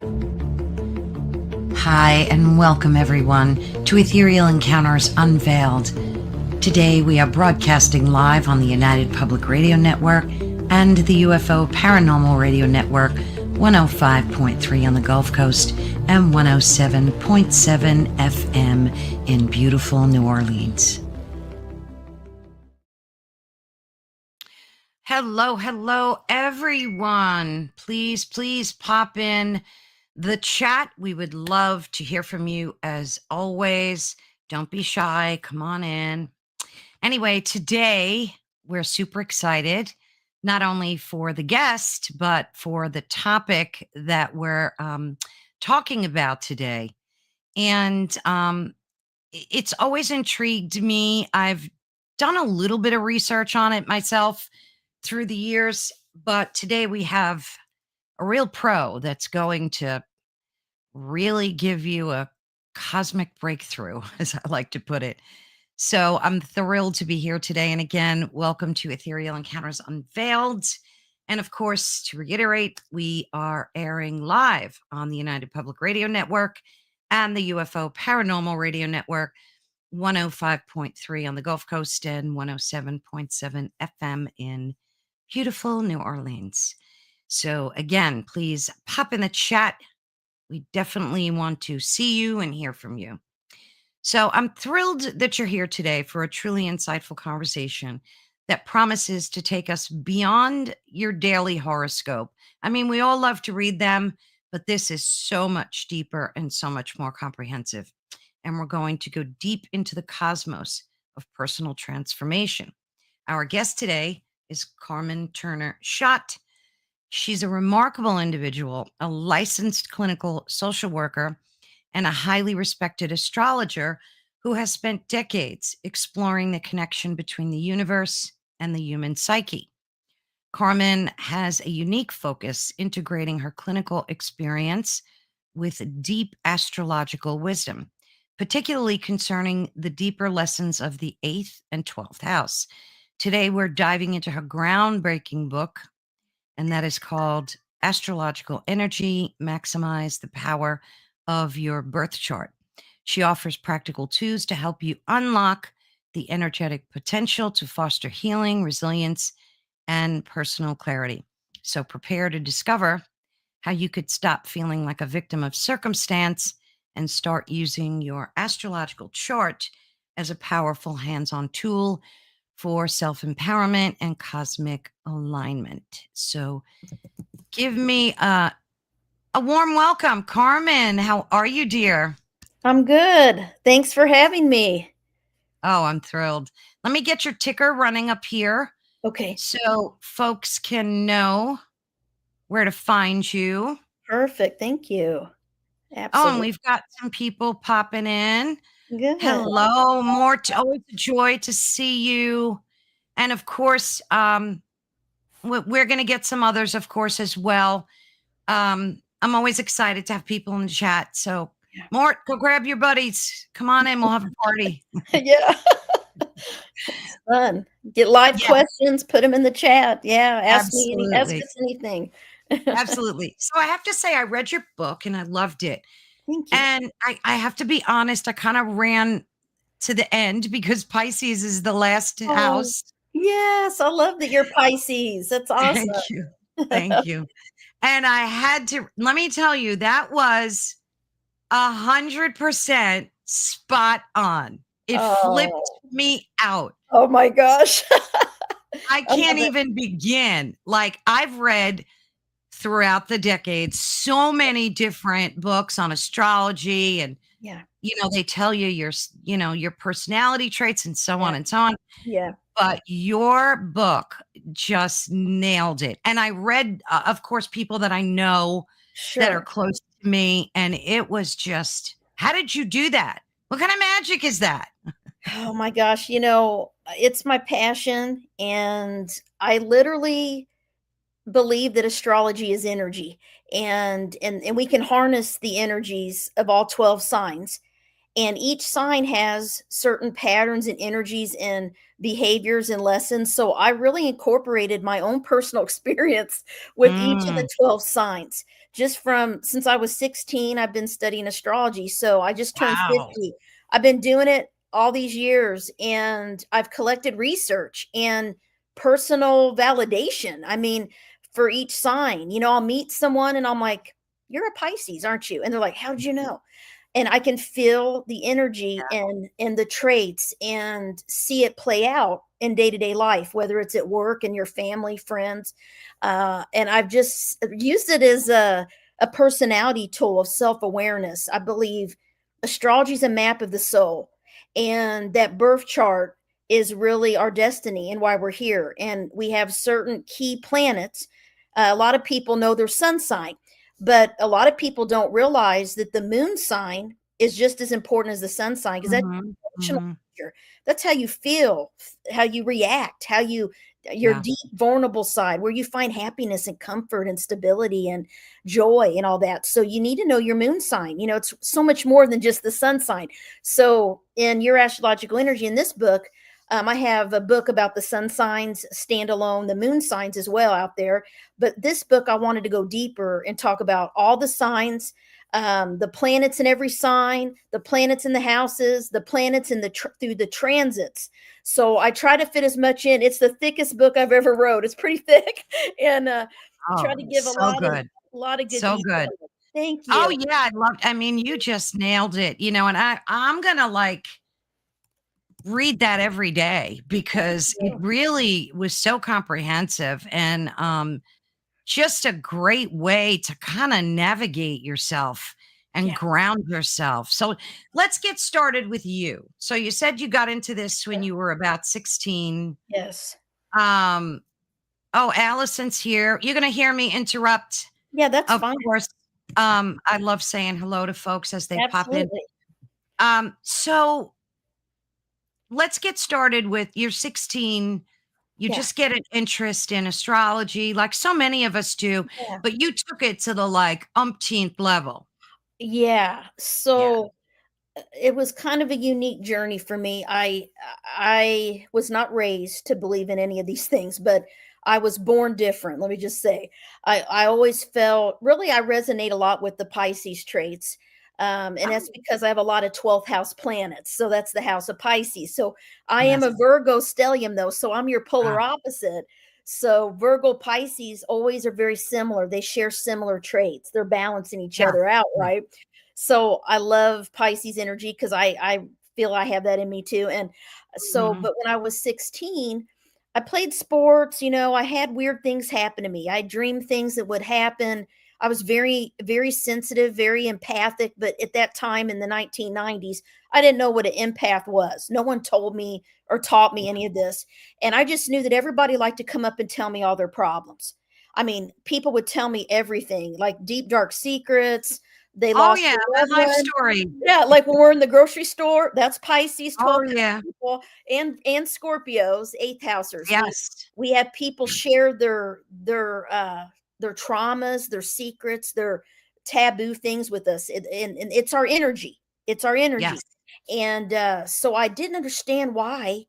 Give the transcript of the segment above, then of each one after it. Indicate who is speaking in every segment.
Speaker 1: Hi, and welcome everyone to Ethereal Encounters Unveiled. Today we are broadcasting live on the United Public Radio Network and the UFO Paranormal Radio Network, 105.3 on the Gulf Coast and 107.7 FM in beautiful New Orleans. Hello, everyone. Please pop in the chat. We would love to hear from you as always. Don't be shy. Come on in. Anyway, today we're super excited, not only for the guest, but for the topic that we're talking about today. And it's always intrigued me. I've done a little bit of research on it myself through the years, but today we have a real pro that's going to really give you a cosmic breakthrough, as I like to put it. So I'm thrilled to be here today. And again, welcome to Ethereal Encounters Unveiled. And of course, to reiterate, we are airing live on the United Public Radio Network and the UFO Paranormal Radio Network, 105.3 on the Gulf Coast and 107.7 FM in beautiful New Orleans. So again, please pop in the chat. We definitely want to see you and hear from you. So I'm thrilled that you're here today for a truly insightful conversation that promises to take us beyond your daily horoscope. I mean, we all love to read them, but this is so much deeper and so much more comprehensive. And we're going to go deep into the cosmos of personal transformation. Our guest today is Carmen Turner-Schott. She's a remarkable individual, a licensed clinical social worker, and a highly respected astrologer who has spent decades exploring the connection between the universe and the human psyche. Carmen has a unique focus integrating her clinical experience with deep astrological wisdom, particularly concerning the deeper lessons of the 8th and 12th house. Today, we're diving into her groundbreaking book, and that is called Astrological Energy, Maximize the Power of Your Birth Chart. She offers practical tools to help you unlock the energetic potential to foster healing, resilience, and personal clarity. So prepare to discover how you could stop feeling like a victim of circumstance and start using your astrological chart as a powerful hands-on tool for self-empowerment and cosmic alignment. So give me a warm welcome, Carmen. How are you, dear?
Speaker 2: I'm good. Thanks for having me.
Speaker 1: Oh, I'm thrilled. Let me get your ticker running up here.
Speaker 2: Okay.
Speaker 1: So folks can know where to find you.
Speaker 2: Perfect. Thank you. Absolutely.
Speaker 1: Oh, and we've got some people popping in.
Speaker 2: Good.
Speaker 1: Hello, always a joy to see you. And of course, we're going to get some others, of course, as well. I'm always excited to have people in the chat. So, Mort, go grab your buddies. Come on in. We'll have a party.
Speaker 2: Yeah. It's fun. Get live questions, put them in the chat. Yeah. Ask us anything.
Speaker 1: Absolutely. So I have to say, I read your book and I loved it.
Speaker 2: Thank you.
Speaker 1: And I have to be honest, I kind of ran to the end because Pisces is the last house.
Speaker 2: Yes. I love that you're Pisces. That's awesome.
Speaker 1: Thank you. Thank you. And I had to, let me tell you, that was 100% spot on. It flipped me out.
Speaker 2: Oh my gosh.
Speaker 1: I can't even begin. Like, I've read throughout the decades so many different books on astrology, and they tell you your personality traits and so on and so on.
Speaker 2: Yeah.
Speaker 1: But your book just nailed it. And I read, of course, people that I know that are close to me, and it was just, how did you do that? What kind of magic is that?
Speaker 2: Oh my gosh, it's my passion, and I literally believe that astrology is energy, and we can harness the energies of all 12 signs. and each sign has certain patterns and energies and behaviors and lessons. So I really incorporated my own personal experience with each of the
Speaker 1: Mm,
Speaker 2: 12 signs. Just from since I was 16, I've been studying astrology. So I just turned
Speaker 1: wow.
Speaker 2: 50. I've been doing it all these years, and I've collected research and personal validation. I mean, for each sign, I'll meet someone and I'm like, "You're a Pisces, aren't you?" And they're like, "How did you know?" And I can feel the energy and the traits and see it play out in day-to-day life, whether it's at work and your family, friends. And I've just used it as a personality tool of self-awareness. I believe astrology is a map of the soul, and that birth chart is really our destiny and why we're here. And we have certain key planets. A lot of people know their sun sign, but a lot of people don't realize that the moon sign is just as important as the sun sign, because that's
Speaker 1: Hmm.
Speaker 2: emotional
Speaker 1: Hmm.
Speaker 2: nature. That's how you feel, how you react, how your
Speaker 1: Yeah.
Speaker 2: deep vulnerable side, where you find happiness and comfort and stability and joy and all that. So you need to know your moon sign. It's so much more than just the sun sign. So in your astrological energy, in this book, I have a book about the sun signs standalone, the moon signs as well out there. But this book, I wanted to go deeper and talk about all the signs, the planets in every sign, the planets in the houses, the planets in through the transits. So I try to fit as much in. It's the thickest book I've ever wrote. It's pretty thick, and try
Speaker 1: Oh,
Speaker 2: to give a
Speaker 1: so
Speaker 2: lot of
Speaker 1: good.
Speaker 2: good
Speaker 1: So
Speaker 2: detail.
Speaker 1: good.
Speaker 2: Thank
Speaker 1: Oh
Speaker 2: you.
Speaker 1: yeah, I mean, you just nailed it, and I'm gonna like read that every day
Speaker 2: Thank
Speaker 1: because it
Speaker 2: you.
Speaker 1: really was so comprehensive and just a great way to kind of navigate yourself and
Speaker 2: Yeah.
Speaker 1: ground yourself. So let's get started with you. So you said you got into this when you were about 16.
Speaker 2: Yes.
Speaker 1: Um, oh, Allison's here. You're going to hear me interrupt.
Speaker 2: Yeah, that's
Speaker 1: Of
Speaker 2: fine.
Speaker 1: course. I love saying hello to folks as they pop in.
Speaker 2: Absolutely.
Speaker 1: So let's get started with you're 16. You
Speaker 2: Yeah.
Speaker 1: just get an interest in astrology, like so many of us do,
Speaker 2: Yeah.
Speaker 1: but you took it to the like umpteenth level.
Speaker 2: Yeah.
Speaker 1: Yeah.
Speaker 2: So it was kind of a unique journey for me. I was not raised to believe in any of these things, but I was born different. Let me just say, I always felt really I resonate a lot with the Pisces traits, and that's
Speaker 1: Oh,
Speaker 2: because I have a lot of 12th house planets. So that's the house of Pisces. So I am
Speaker 1: yes.
Speaker 2: a Virgo stellium, though. So I'm your
Speaker 1: Ah,
Speaker 2: polar opposite. So Virgo Pisces always are very similar. They share similar traits. They're balancing each
Speaker 1: yeah.
Speaker 2: other out,
Speaker 1: Yeah.
Speaker 2: right? So I love Pisces energy because I feel I have that in me too. And so,
Speaker 1: Mhm.
Speaker 2: but when I was 16, I played sports, I had weird things happen to me. I dreamed things that would happen. I was very, very sensitive, very empathic. But at that time in the 1990s, I didn't know what an empath was. No one told me or taught me any of this. And I just knew that everybody liked to come up and tell me all their problems. I mean, people would tell me everything, like deep, dark secrets. They
Speaker 1: Oh,
Speaker 2: lost
Speaker 1: yeah.
Speaker 2: a loved
Speaker 1: My life
Speaker 2: one.
Speaker 1: story.
Speaker 2: Yeah, like when we're in the grocery store, that's Pisces,
Speaker 1: Oh,
Speaker 2: 12th
Speaker 1: yeah.
Speaker 2: house people, and Scorpios, 8th housers. We
Speaker 1: Yes.
Speaker 2: we have people share their traumas, their secrets, their taboo things with us. And it's our energy. It's our energy.
Speaker 1: Yes.
Speaker 2: And so I didn't understand why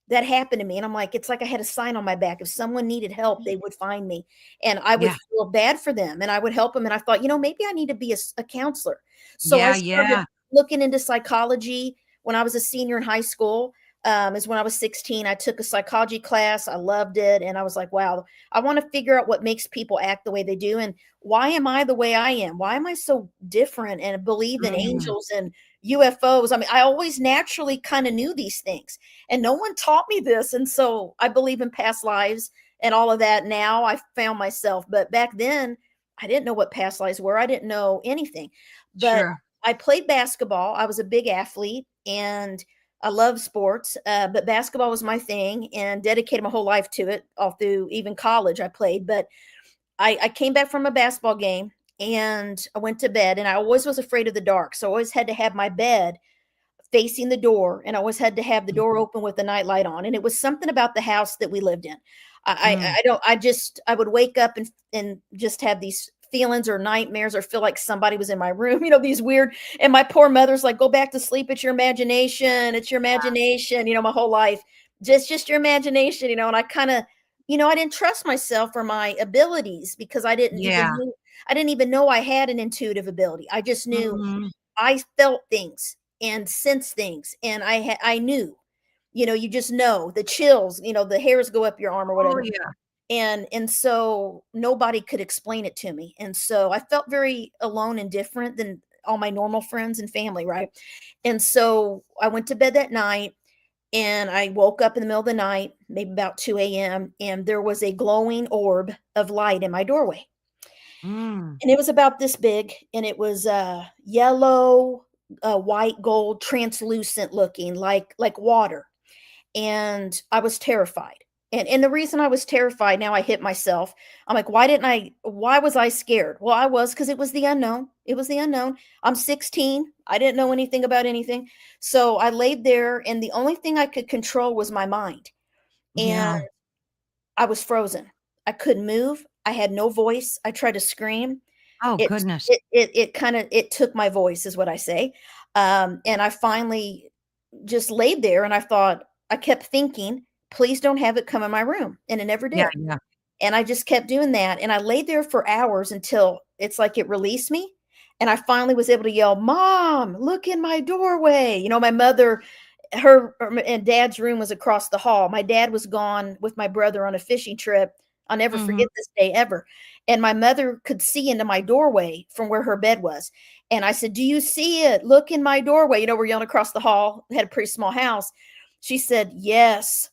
Speaker 2: that happened to me. And I'm like, it's like I had a sign on my back. If someone needed help, they would find me. And I would
Speaker 1: Yeah.
Speaker 2: feel bad for them and I would help them. And I thought, maybe I need to be a counselor. So I
Speaker 1: Yeah.
Speaker 2: started
Speaker 1: Yeah.
Speaker 2: looking into psychology when I was a senior in high school. Is when I was 16. I took a psychology class. I loved it. And I was like, wow, I want to figure out what makes people act the way they do. And why am I the way I am? Why am I so different and believe in
Speaker 1: Mm,
Speaker 2: angels and UFOs? I mean, I always naturally kind of knew these things and no one taught me this. And so I believe in past lives and all of that. Now I found myself, but back then I didn't know what past lives were. I didn't know anything, but
Speaker 1: sure.
Speaker 2: I played basketball. I was a big athlete and I love sports, but basketball was my thing and dedicated my whole life to it all through even college. I played, but I came back from a basketball game and I went to bed and I always was afraid of the dark. So I always had to have my bed facing the door and I always had to have the door
Speaker 1: Mhm.
Speaker 2: open with the night light on. And it was something about the house that we lived in. I, I,
Speaker 1: Mm,
Speaker 2: I don't, I just, I would wake up and just have these feelings or nightmares or feel like somebody was in my room, these weird, and my poor mother's like, go back to sleep. It's your imagination. It's your imagination, my whole life. Just your imagination, and I kind of, I didn't trust myself or my abilities because
Speaker 1: Yeah.
Speaker 2: I didn't even know I had an intuitive ability. I just knew
Speaker 1: Mhm.
Speaker 2: I felt things and sensed things, and I knew, you just know the chills, the hairs go up your arm or
Speaker 1: Oh,
Speaker 2: whatever.
Speaker 1: yeah.
Speaker 2: And so nobody could explain it to me. And so I felt very alone and different than all my normal friends and family, right? And so I went to bed that night and I woke up in the middle of the night, maybe about 2 a.m., and there was a glowing orb of light in my doorway.
Speaker 1: Mm.
Speaker 2: And it was about this big, and it was yellow, white gold, translucent looking, like water. And I was terrified. And the reason I was terrified, now I hit myself. I'm like, why was I scared? Well, I was because it was the unknown. It was the unknown. I'm 16. I didn't know anything about anything. So I laid there, and the only thing I could control was my mind. And
Speaker 1: Yeah.
Speaker 2: I was frozen. I couldn't move. I had no voice. I tried to scream.
Speaker 1: Oh,
Speaker 2: It
Speaker 1: goodness.
Speaker 2: it kinda it took my voice is what I say. And I finally just laid there, and I kept thinking, "Please don't have it come in my room," and it never
Speaker 1: Yeah,
Speaker 2: did.
Speaker 1: yeah.
Speaker 2: And I just kept doing that, and I laid there for hours until it's like it released me, and I finally was able to yell, "Mom, look in my doorway." My mother, and dad's room was across the hall. My dad was gone with my brother on a fishing trip. I'll never
Speaker 1: Mhm.
Speaker 2: forget this day ever. And my mother could see into my doorway from where her bed was. And I said, "Do you see it? Look in my doorway." We're yelling across the hall. We had a pretty small house. She said, "Yes."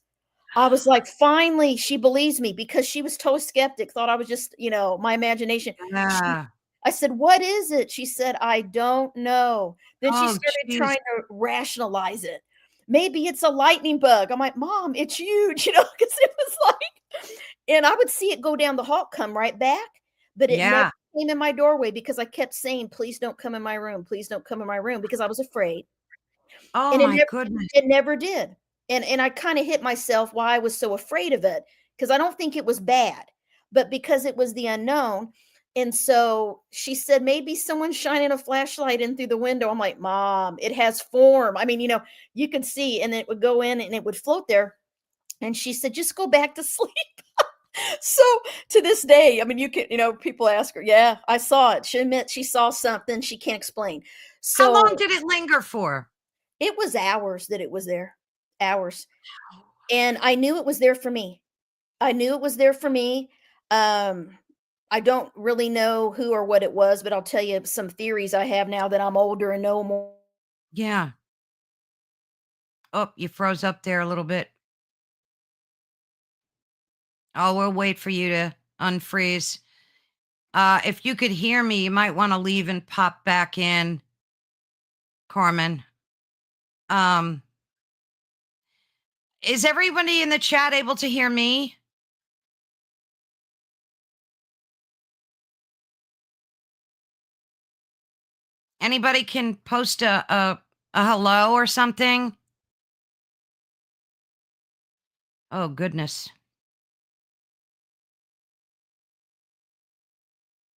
Speaker 2: I was like, finally, she believes me because she was total skeptic, thought I was just, my imagination. She
Speaker 1: Yeah.
Speaker 2: I said, "What is it?" She said, "I don't know." Then she
Speaker 1: Oh,
Speaker 2: started
Speaker 1: jeez.
Speaker 2: trying to rationalize it. "Maybe it's a lightning bug." I'm like, "Mom, it's huge," because it was like, and I would see it go down the hall, come right back, but it never
Speaker 1: Yeah.
Speaker 2: came in my doorway because I kept saying, "Please don't come in my room. Please don't come in my room," because I was afraid.
Speaker 1: Oh,
Speaker 2: And
Speaker 1: my goodness.
Speaker 2: it never did. And I kinda hit myself why I was so afraid of it, because I don't think it was bad, but because it was the unknown. And so she said, "Maybe someone's shining a flashlight in through the window." I'm like, "Mom, it has form." I mean, you could see, and it would go in and it would float there. And she said, "Just go back to sleep." So, to this day, I mean, people ask her, "Yeah, I saw it." She admits she saw something she can't explain.
Speaker 1: How long
Speaker 2: So
Speaker 1: did it linger for?
Speaker 2: it was hours that it was there, hours, and I knew it was there for me. I knew it was there for me. Um, I don't really know who or what it was, but I'll tell you some theories I have now that I'm older and know more.
Speaker 1: Yeah. Oh, you froze up there a little bit. Oh, we'll wait for you to unfreeze. If you could hear me, you might wanna leave and pop back in, Carmen. Um, is everybody in the chat able to hear me? Anybody can post a hello or something? Oh, goodness.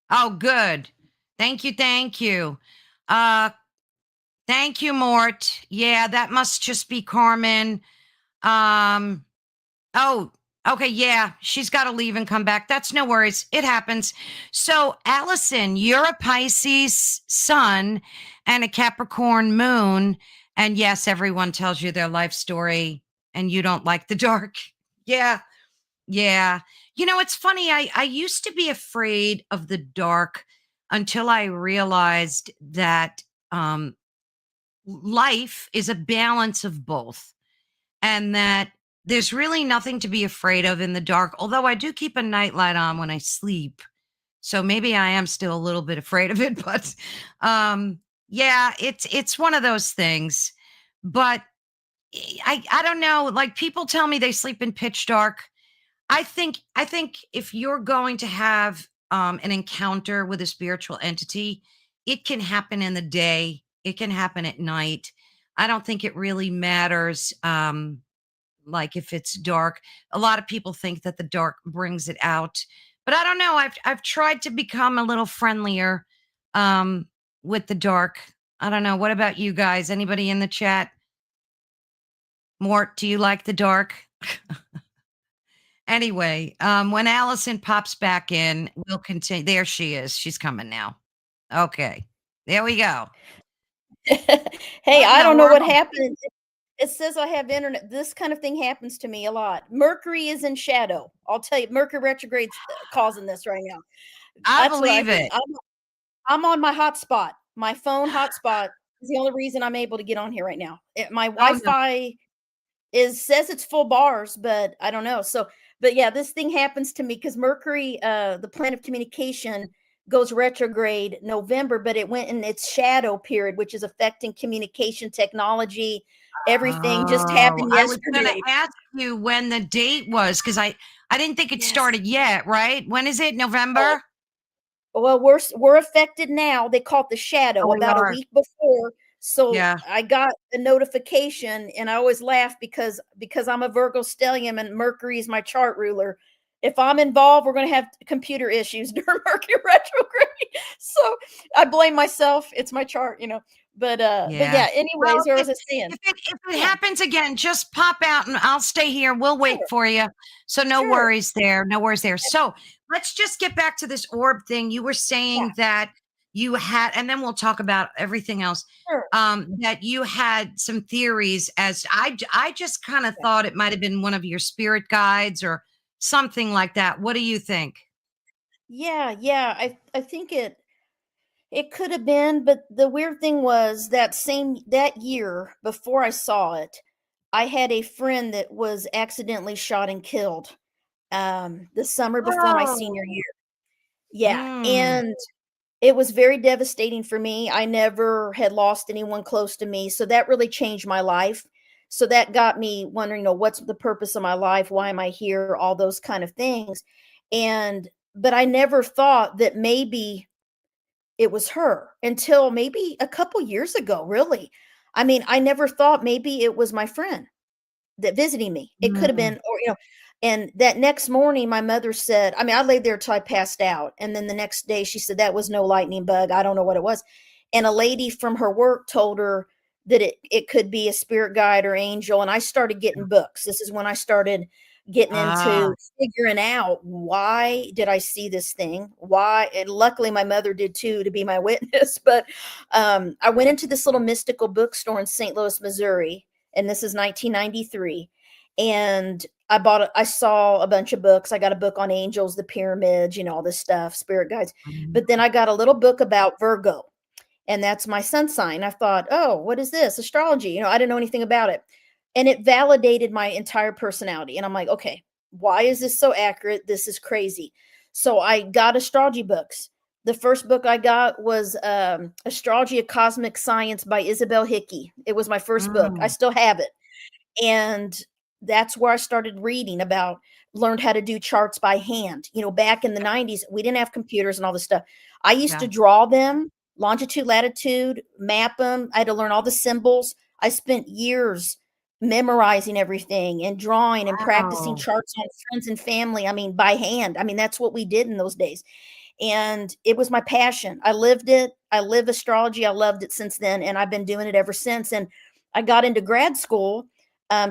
Speaker 1: Oh, good. Thank you, thank you. Uh, thank you, Mort. Yeah, that must just be Carmen. Um, oh, okay, yeah, she's got to leave and come back. That's no worries. It happens. So, Allison, you're a Pisces sun and a Capricorn moon. And yes, everyone tells you their life story and you don't like the dark. Yeah, yeah. It's funny. I used to be afraid of the dark until I realized that life is a balance of both and that there's really nothing to be afraid of in the dark. Although I do keep a nightlight on when I sleep. So maybe I am still a little bit afraid of it, but yeah, it's one of those things. But I don't know, like people tell me they sleep in pitch dark. I think if you're going to have an encounter with a spiritual entity, it can happen in the day. It can happen at night. I don't think it really matters. Like if it's dark, a lot of people think that the dark brings it out, But I don't know. I've tried to become a little friendlier with the dark. I don't know. What about you guys? Anybody in the chat? Mort, do you like the dark? Anyway, when Allison pops back in, we'll continue. There she is. She's coming now. Okay. There we go.
Speaker 2: Hey,
Speaker 1: What in
Speaker 2: I
Speaker 1: the
Speaker 2: don't know what
Speaker 1: world?
Speaker 2: happened. It says I have internet. This kind of thing happens to me a lot. Mercury is in shadow. I'll tell you, Mercury retrograde's causing this right now.
Speaker 1: I
Speaker 2: That's what I
Speaker 1: believe
Speaker 2: think.
Speaker 1: it.
Speaker 2: I'm on my hotspot. My phone hotspot is the only reason I'm able to get on here right now. My
Speaker 1: Oh no.
Speaker 2: Wi-Fi says it's full bars, but I don't know. So, but yeah, this thing happens to me because Mercury, the planet of communication, goes retrograde November, but it went in its shadow period, which is affecting communication technology. Everything just
Speaker 1: Oh,
Speaker 2: happened
Speaker 1: I was going to
Speaker 2: yesterday.
Speaker 1: ask you when the date was because I didn't think it
Speaker 2: Yes.
Speaker 1: started yet. Right? When is it?
Speaker 2: Oh,
Speaker 1: November?
Speaker 2: well, we're affected now. They call it the shadow
Speaker 1: Oh, we
Speaker 2: about a
Speaker 1: are.
Speaker 2: week before. So
Speaker 1: Yeah.
Speaker 2: I got a notification, and I always laugh because I'm a Virgo stellium and Mercury is my chart ruler. If I'm involved, we're going to have computer issues during Mercury retrograde. So I blame myself. It's my chart, you know. But
Speaker 1: Yeah.
Speaker 2: yeah.
Speaker 1: Well,
Speaker 2: Anyways, there was a saying.
Speaker 1: if it
Speaker 2: Yeah,
Speaker 1: happens again, just pop out and I'll stay here. We'll wait
Speaker 2: sure,
Speaker 1: for you. So no
Speaker 2: sure.
Speaker 1: worries there. No worries there. So let's just get back to this orb thing. You were
Speaker 2: Yeah,
Speaker 1: saying that you had, and then we'll talk about everything else.
Speaker 2: sure.
Speaker 1: That you had some theories as I just kind of
Speaker 2: Yeah,
Speaker 1: thought it might have been one of your spirit guides or something like that. What do you think?
Speaker 2: yeah. I think it could have been, but the weird thing was that year before I saw it, I had a friend that was accidentally shot and killed the summer before my senior
Speaker 1: Oh,
Speaker 2: year. Yeah,
Speaker 1: mm,
Speaker 2: and it was very devastating for me. I never had lost anyone close to me, so that really changed my life. So that got me wondering, what's the purpose of my life? Why am I here? All those kind of things. And but I never thought that maybe it was her until maybe a couple years ago, really. I mean, I never thought maybe it was my friend that visiting me. It could have
Speaker 1: mm,
Speaker 2: been, or and that next morning, my mother said, I mean, I laid there till I passed out. And then the next day she said that was no lightning bug. I don't know what it was. And a lady from her work told her that it could be a spirit guide or angel. And I started getting books. This is when I started getting
Speaker 1: ah,
Speaker 2: into figuring out, why did I see this thing? Why? And luckily my mother did too, to be my witness. But I went into this little mystical bookstore in St. Louis, Missouri, and this is 1993. And I saw a bunch of books. I got a book on angels, the pyramids, all this stuff, spirit guides.
Speaker 1: mm,
Speaker 2: But then I got a little book about Virgo, and that's my sun sign. I thought, oh, what is this? Astrology. I didn't know anything about it. And it validated my entire personality. And I'm like, okay, why is this so accurate? This is crazy. So I got astrology books. The first book I got was Astrology of Cosmic Science by Isabel Hickey. It was my first book. I
Speaker 1: mm,
Speaker 2: still have it. And that's where I started reading about, learned how to do charts by hand. Back in the 90s, we didn't have computers and all this stuff. I used
Speaker 1: yeah.
Speaker 2: to draw them, longitude, latitude, map them. I had to learn all the symbols. I spent years memorizing everything and drawing and practicing
Speaker 1: Wow.
Speaker 2: charts on friends and family. I mean, by hand. I mean, that's what we did in those days. And it was my passion. I lived it. I live astrology. I loved it since then. And I've been doing it ever since. And I got into grad school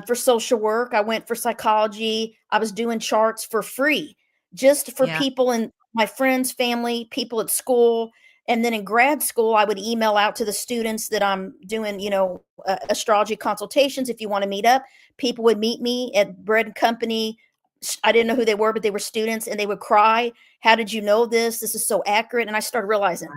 Speaker 2: for social work. I went for psychology. I was doing charts for free, just for
Speaker 1: Yeah.
Speaker 2: people in my friends, family, people at school. And then in grad school, I would email out to the students that I'm doing, astrology consultations. If you want to meet up, people would meet me at Bread and Company. I didn't know who they were, but they were students, and they would cry, how did you know this? This is so accurate. And I started realizing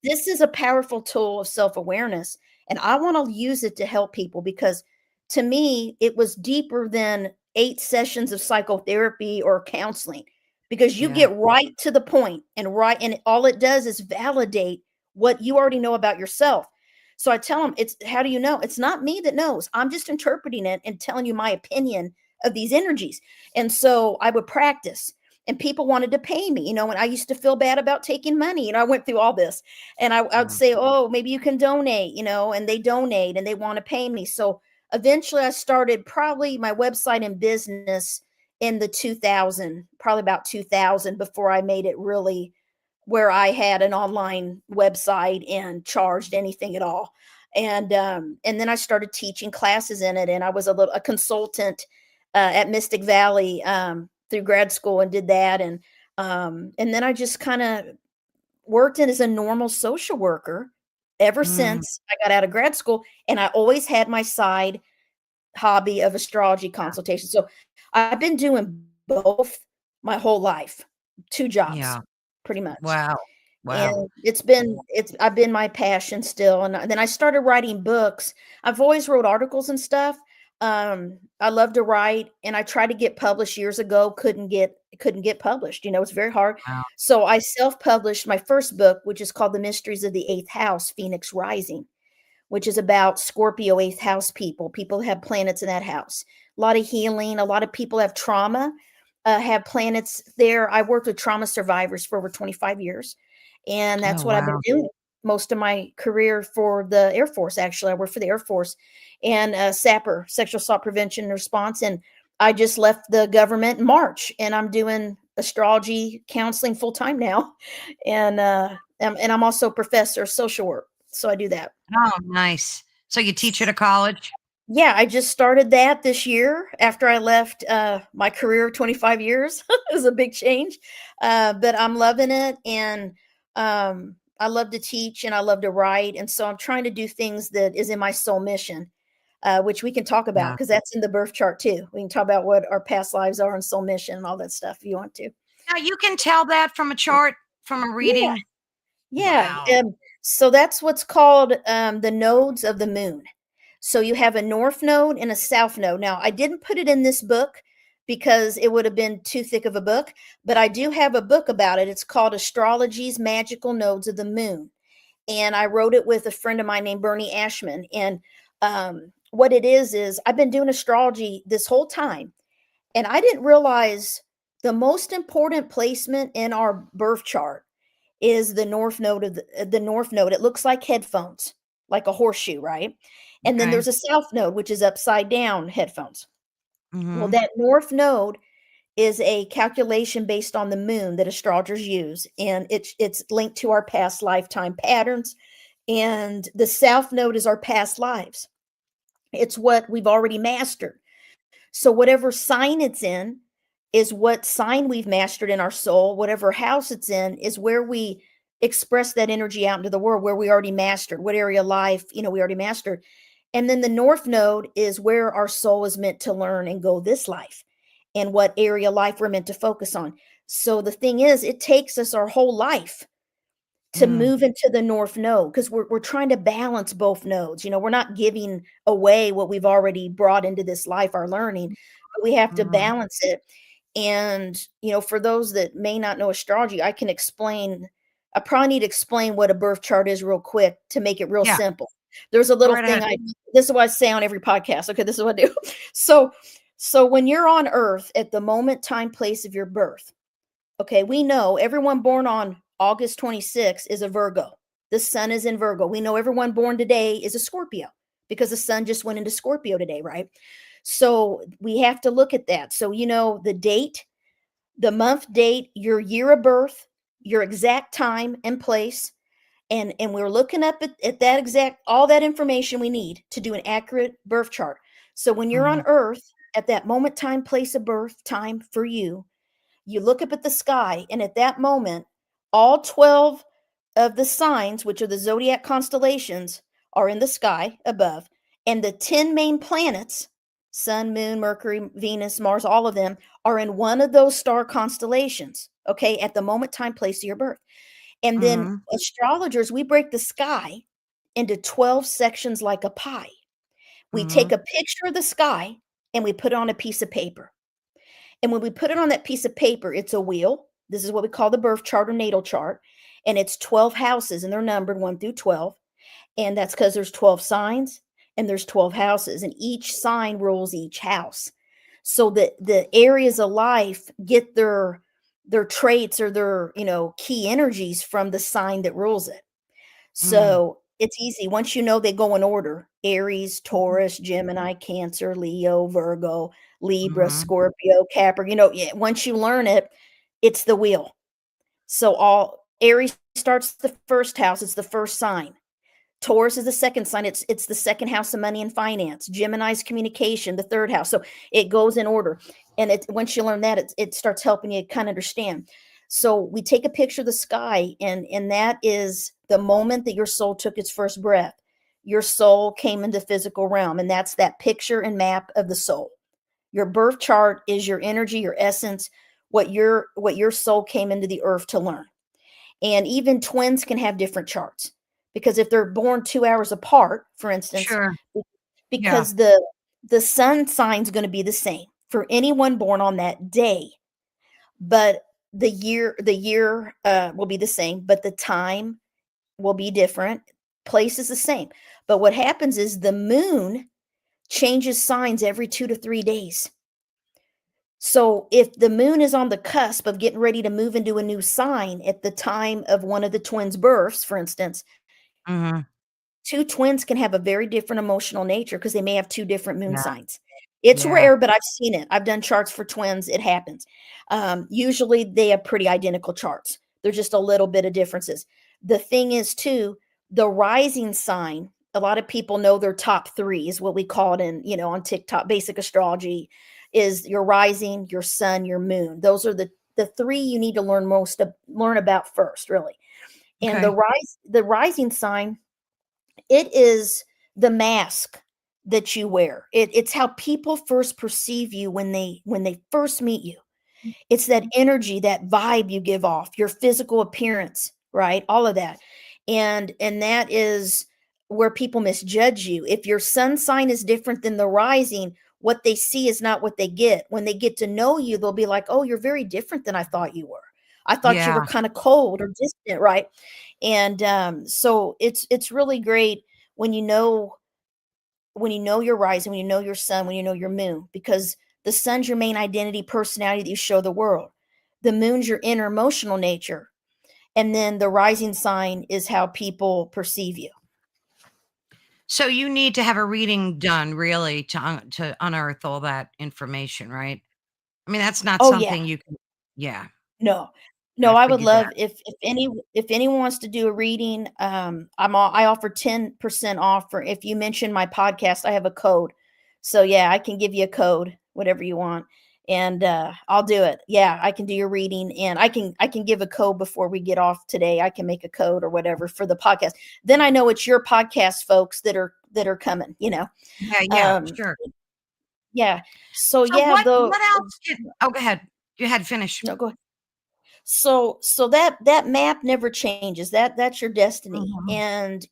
Speaker 2: this is a powerful tool of self-awareness, and I want to use it to help people, because to me it was deeper than 8 sessions of psychotherapy or counseling, because you
Speaker 1: Yeah.
Speaker 2: get right to the point, and all it does is validate what you already know about yourself. So I tell them, it's, how do you know? It's not me that knows. I'm just interpreting it and telling you my opinion of these energies. And so I would practice, and people wanted to pay me, and I used to feel bad about taking money. I went through all this, and I would
Speaker 1: Yeah.
Speaker 2: say, oh, maybe you can donate, and they donate and they want to pay me. So eventually I started probably my website and business in the 2000, probably about 2000, before I made it really where I had an online website and charged anything at all. And then I started teaching classes in it, and I was a consultant at Mystic Valley through grad school, and did that. And then I just kind of worked in as a normal social worker ever
Speaker 1: Mm,
Speaker 2: since I got out of grad school, and I always had my side hobby of astrology consultation. So I've been doing both my whole life, 2 jobs
Speaker 1: yeah.
Speaker 2: pretty much.
Speaker 1: Wow. Wow.
Speaker 2: And it's I've been my passion still, and then I started writing books. I've always wrote articles and stuff. I love to write, and I tried to get published years ago, couldn't get published, it's very hard.
Speaker 1: Wow.
Speaker 2: So I self-published my first book, which is called The Mysteries of the Eighth House, Phoenix Rising, which is about Scorpio eighth house people who have planets in that house. A lot of healing, a lot of people have trauma, have planets there. I worked with trauma survivors for over 25 years, and that's
Speaker 1: Oh,
Speaker 2: what I've been
Speaker 1: wow.
Speaker 2: doing most of my career for the Air Force. Actually, I worked for the Air Force and SAPR, sexual assault prevention and response. And I just left the government in March, and I'm doing astrology counseling full time now, and I'm also a professor of social work, so I do that.
Speaker 1: Oh, nice. So you teach at a college?
Speaker 2: Yeah, I just started that this year after I left my career of 25 years. It was a big change, but I'm loving it. And I love to teach and I love to write. And so I'm trying to do things that is in my soul mission, which we can talk about
Speaker 1: Yeah.
Speaker 2: because that's in the birth chart too. We can talk about what our past lives are and soul mission and all that stuff if you want to.
Speaker 1: Now you can tell that from a chart, from a
Speaker 2: Yeah,
Speaker 1: reading?
Speaker 2: yeah.
Speaker 1: Wow.
Speaker 2: So that's what's called the nodes of the moon. So you have a north node and a south node. Now, I didn't put it in this book because it would have been too thick of a book, but I do have a book about it. It's called Astrology's Magical Nodes of the Moon. And I wrote it with a friend of mine named Bernie Ashman. And what it is I've been doing astrology this whole time, and I didn't realize the most important placement in our birth chart is the north node of the north node. It looks like headphones, like a horseshoe, right? And then
Speaker 1: Okay.
Speaker 2: there's a south node, which is upside down headphones. Well,
Speaker 1: Mhm.
Speaker 2: that north node is a calculation based on the moon that astrologers use, and it's linked to our past lifetime patterns. And the south node is our past lives. It's what we've already mastered. So whatever sign it's in is what sign we've mastered in our soul. Whatever house it's in is where we express that energy out into the world, where we already mastered, what area of life, we already mastered. And then the north node is where our soul is meant to learn and go this life, and what area of life we're meant to focus on. So the thing is, it takes us our whole life to
Speaker 1: Mm.
Speaker 2: move into the north node because we're trying to balance both nodes. We're not giving away what we've already brought into this life, our learning, but we have to
Speaker 1: Mhm.
Speaker 2: balance it. And for those that may not know astrology, I probably need to explain what a birth chart is real quick to make it real
Speaker 1: Yeah,
Speaker 2: simple. There's a
Speaker 1: go
Speaker 2: little
Speaker 1: right ahead.
Speaker 2: thing this is what I say on every podcast. Okay, this is what I do. So when you're on earth at the moment, time, place of your birth, okay, we know everyone born on August 26th is a Virgo. The sun is in Virgo. We know everyone born today is a Scorpio because the sun just went into Scorpio today, right? So we have to look at that. So, the date, the month, date, your year of birth, your exact time and place. And we're looking up at that exact, all that information we need to do an accurate birth chart. So when you're on
Speaker 1: Mhm.
Speaker 2: earth at that moment, time, place of birth, time for you look up at the sky, and at that moment, all 12 of the signs, which are the zodiac constellations, are in the sky above. And the 10 main planets, Sun, Moon, Mercury, Venus, Mars, all of them are in one of those star constellations, okay, at the moment, time, place of your birth. And then
Speaker 1: Mhm.
Speaker 2: astrologers, we break the sky into 12 sections like a pie. We take
Speaker 1: Mhm.
Speaker 2: a picture of the sky and we put it on a piece of paper. And when we put it on that piece of paper, it's a wheel. This is what we call the birth chart or natal chart. And it's 12 houses, and they're numbered 1 through 12. And that's because there's 12 signs and there's 12 houses, and each sign rules each house. So that the areas of life get their traits or their, key energies from the sign that rules it.
Speaker 1: Mm.
Speaker 2: So It's easy. Once you know they go in order: Aries, Taurus, Gemini, Cancer, Leo, Virgo, Libra,
Speaker 1: Mhm.
Speaker 2: Scorpio, Capricorn. Yeah, once you learn it, it's the wheel. So all Aries starts the first house, it's the first sign. Taurus is the second sign, it's the second house of money and finance. Gemini's communication, the third house. So it goes in order. And it once you learn that, it starts helping you kind of understand. So we take a picture of the sky, and that is the moment that your soul took its first breath. Your soul came into physical realm, and that's that picture and map of the soul. Your birth chart is your energy, your essence, what your soul came into the earth to learn. And even twins can have different charts, because if they're born 2 hours apart, for instance,
Speaker 1: Sure. Yeah.
Speaker 2: because the sun sign's going to be the same for anyone born on that day, but the year will be the same, but the time will be different. Place is the same. But what happens is the moon changes signs every 2 to 3 days. So if the moon is on the cusp of getting ready to move into a new sign at the time of one of the twins' births, for instance,
Speaker 1: Mhm.
Speaker 2: two twins can have a very different emotional nature because they may have two different moon
Speaker 1: Yeah.
Speaker 2: signs. It's
Speaker 1: Yeah.
Speaker 2: rare, but I've seen it. I've done charts for twins. It happens. Usually they have pretty identical charts. There's just a little bit of differences. The thing is, too, the rising sign, a lot of people know their top three is what we call it on TikTok, basic astrology, is your rising, your sun, your moon. Those are the three you need to learn about first, really. And
Speaker 1: Okay.
Speaker 2: the rising sign, it is the mask that you wear. It's how people first perceive you when they first meet you. It's that energy, that vibe you give off, your physical appearance, right? All of that. And that is where people misjudge you. If your sun sign is different than the rising, what they see is not what they get. When they get to know you, they'll be like, "Oh, you're very different than I thought you were. I thought you were
Speaker 1: Yeah.
Speaker 2: kind of cold or distant," right? And so it's really great when you know your rising, when you know your sun, when you know your moon, because the sun's your main identity, personality that you show the world. The moon's your inner emotional nature. And then the rising sign is how people perceive you.
Speaker 1: So you need to have a reading done really to unearth all that information, right? I mean, that's not
Speaker 2: Oh yeah.
Speaker 1: something you can. Yeah,
Speaker 2: No.
Speaker 1: I
Speaker 2: No, I would
Speaker 1: figured
Speaker 2: love
Speaker 1: that.
Speaker 2: if anyone wants to do a reading, I offer 10% off for if you mention my podcast. I have a code. So yeah, I can give you a code, whatever you want. And I'll do it. Yeah, I can do your reading, and I can give a code before we get off today. I can make a code or whatever for the podcast. Then I know it's your podcast folks that are coming.
Speaker 1: Yeah, yeah,
Speaker 2: Um
Speaker 1: sure.
Speaker 2: yeah. So
Speaker 1: So
Speaker 2: yeah,
Speaker 1: what else did oh, go ahead. Go ahead, finish.
Speaker 2: no, go ahead. So that map never changes. That's your destiny.
Speaker 1: Mhm.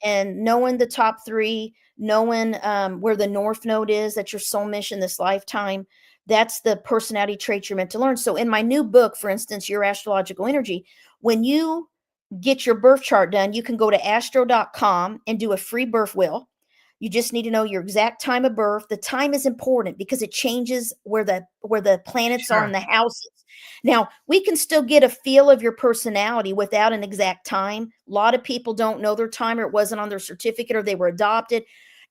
Speaker 2: And knowing the top three, knowing where the north node is, that's your soul mission this lifetime. That's the personality trait you're meant to learn. So in my new book, for instance, Your Astrological Energy, when you get your birth chart done, you can go to astro.com and do a free birth wheel. You just need to know your exact time of birth. The time is important because it changes where the planets are in
Speaker 1: Sure.
Speaker 2: the houses. Now, we can still get a feel of your personality without an exact time. A lot of people don't know their time, or it wasn't on their certificate, or they were adopted.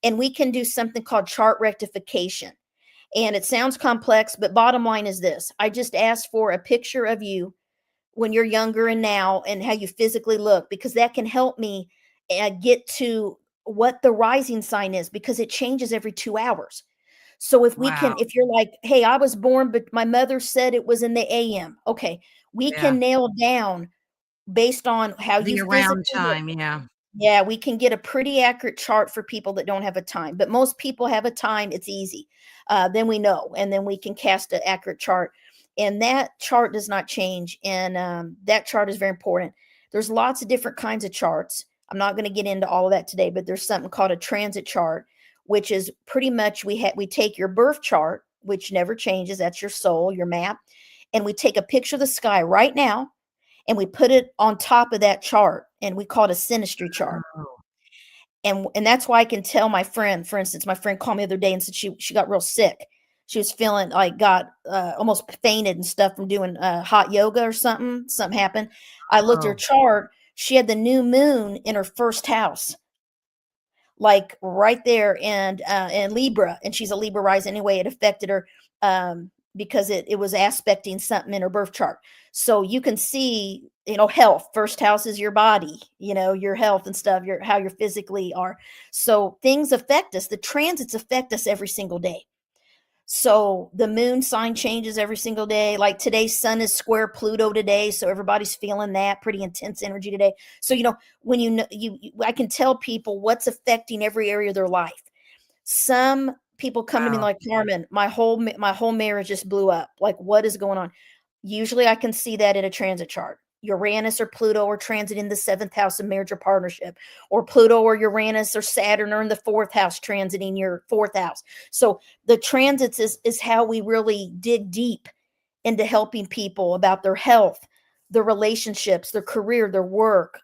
Speaker 2: And we can do something called chart rectification. And it sounds complex, but bottom line is this: I just asked for a picture of you when you're younger and now, and how you physically look, because that can help me get to what the rising sign is, because it changes every 2 hours. So
Speaker 1: Wow.
Speaker 2: if you're like, "Hey, I was born, but my mother said it was in the AM." Okay, we
Speaker 1: Yeah.
Speaker 2: can nail down based on how you
Speaker 1: The
Speaker 2: physically
Speaker 1: around
Speaker 2: look.
Speaker 1: time, yeah.
Speaker 2: Yeah, we can get a pretty accurate chart for people that don't have a time, but most people have a time. It's easy. Then we know, and then we can cast an accurate chart, and that chart does not change. And that chart is very important. There's lots of different kinds of charts. I'm not going to get into all of that today, but there's something called a transit chart, which is pretty much we take your birth chart, which never changes. That's your soul, your map, and we take a picture of the sky right now, and we put it on top of that chart, and we call it a synastry chart.
Speaker 1: Oh,
Speaker 2: And that's why I can tell my friend, for instance, my friend called me the other day and said she got real sick. She was feeling like got almost fainted and stuff from doing hot yoga or something. Something happened. I looked at her
Speaker 1: oh,
Speaker 2: chart. she had the new moon in her first house, like right there, and Libra, and she's a Libra rising anyway. It affected her because it was aspecting something in her birth chart. So you can see, health. First house is your body, your health and stuff, your how you're physically are. So things affect us. The transits affect us every single day. So the moon sign changes every single day. Like today's sun is square Pluto today, so everybody's feeling that pretty intense energy today. So when I can tell people what's affecting every area of their life. Some people come to me
Speaker 1: Wow.
Speaker 2: like, Carmen, my whole marriage just blew up. Like, what is going on? Usually I can see that in a transit chart. Uranus or Pluto or transit in the 7th house of marriage or partnership, or Pluto or Uranus or Saturn are in the 4th house transiting your 4th house. So the transits is how we really dig deep into helping people about their health, their relationships, their career, their work,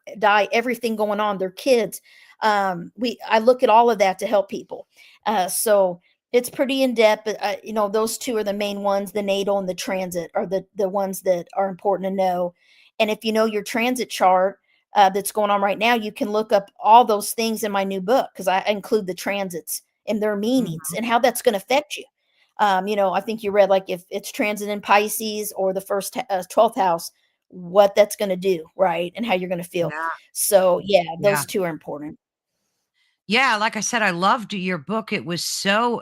Speaker 2: everything going on, their kids. I look at all of that to help people. So it's pretty in depth, but those two are the main ones. The natal and the transit are the ones that are important to know. And if you know your transit chart that's going on right now, you can look up all those things in my new book, because I include the transits and their meanings
Speaker 1: Mhm.
Speaker 2: and how that's going to affect you. I think you read, like, if it's transit in Pisces or the first 12th house, what that's going to do, right? And how you're going to feel.
Speaker 1: Yeah.
Speaker 2: So yeah,
Speaker 1: Yeah.
Speaker 2: those two are important.
Speaker 1: Yeah, like I said, I loved your book. It was so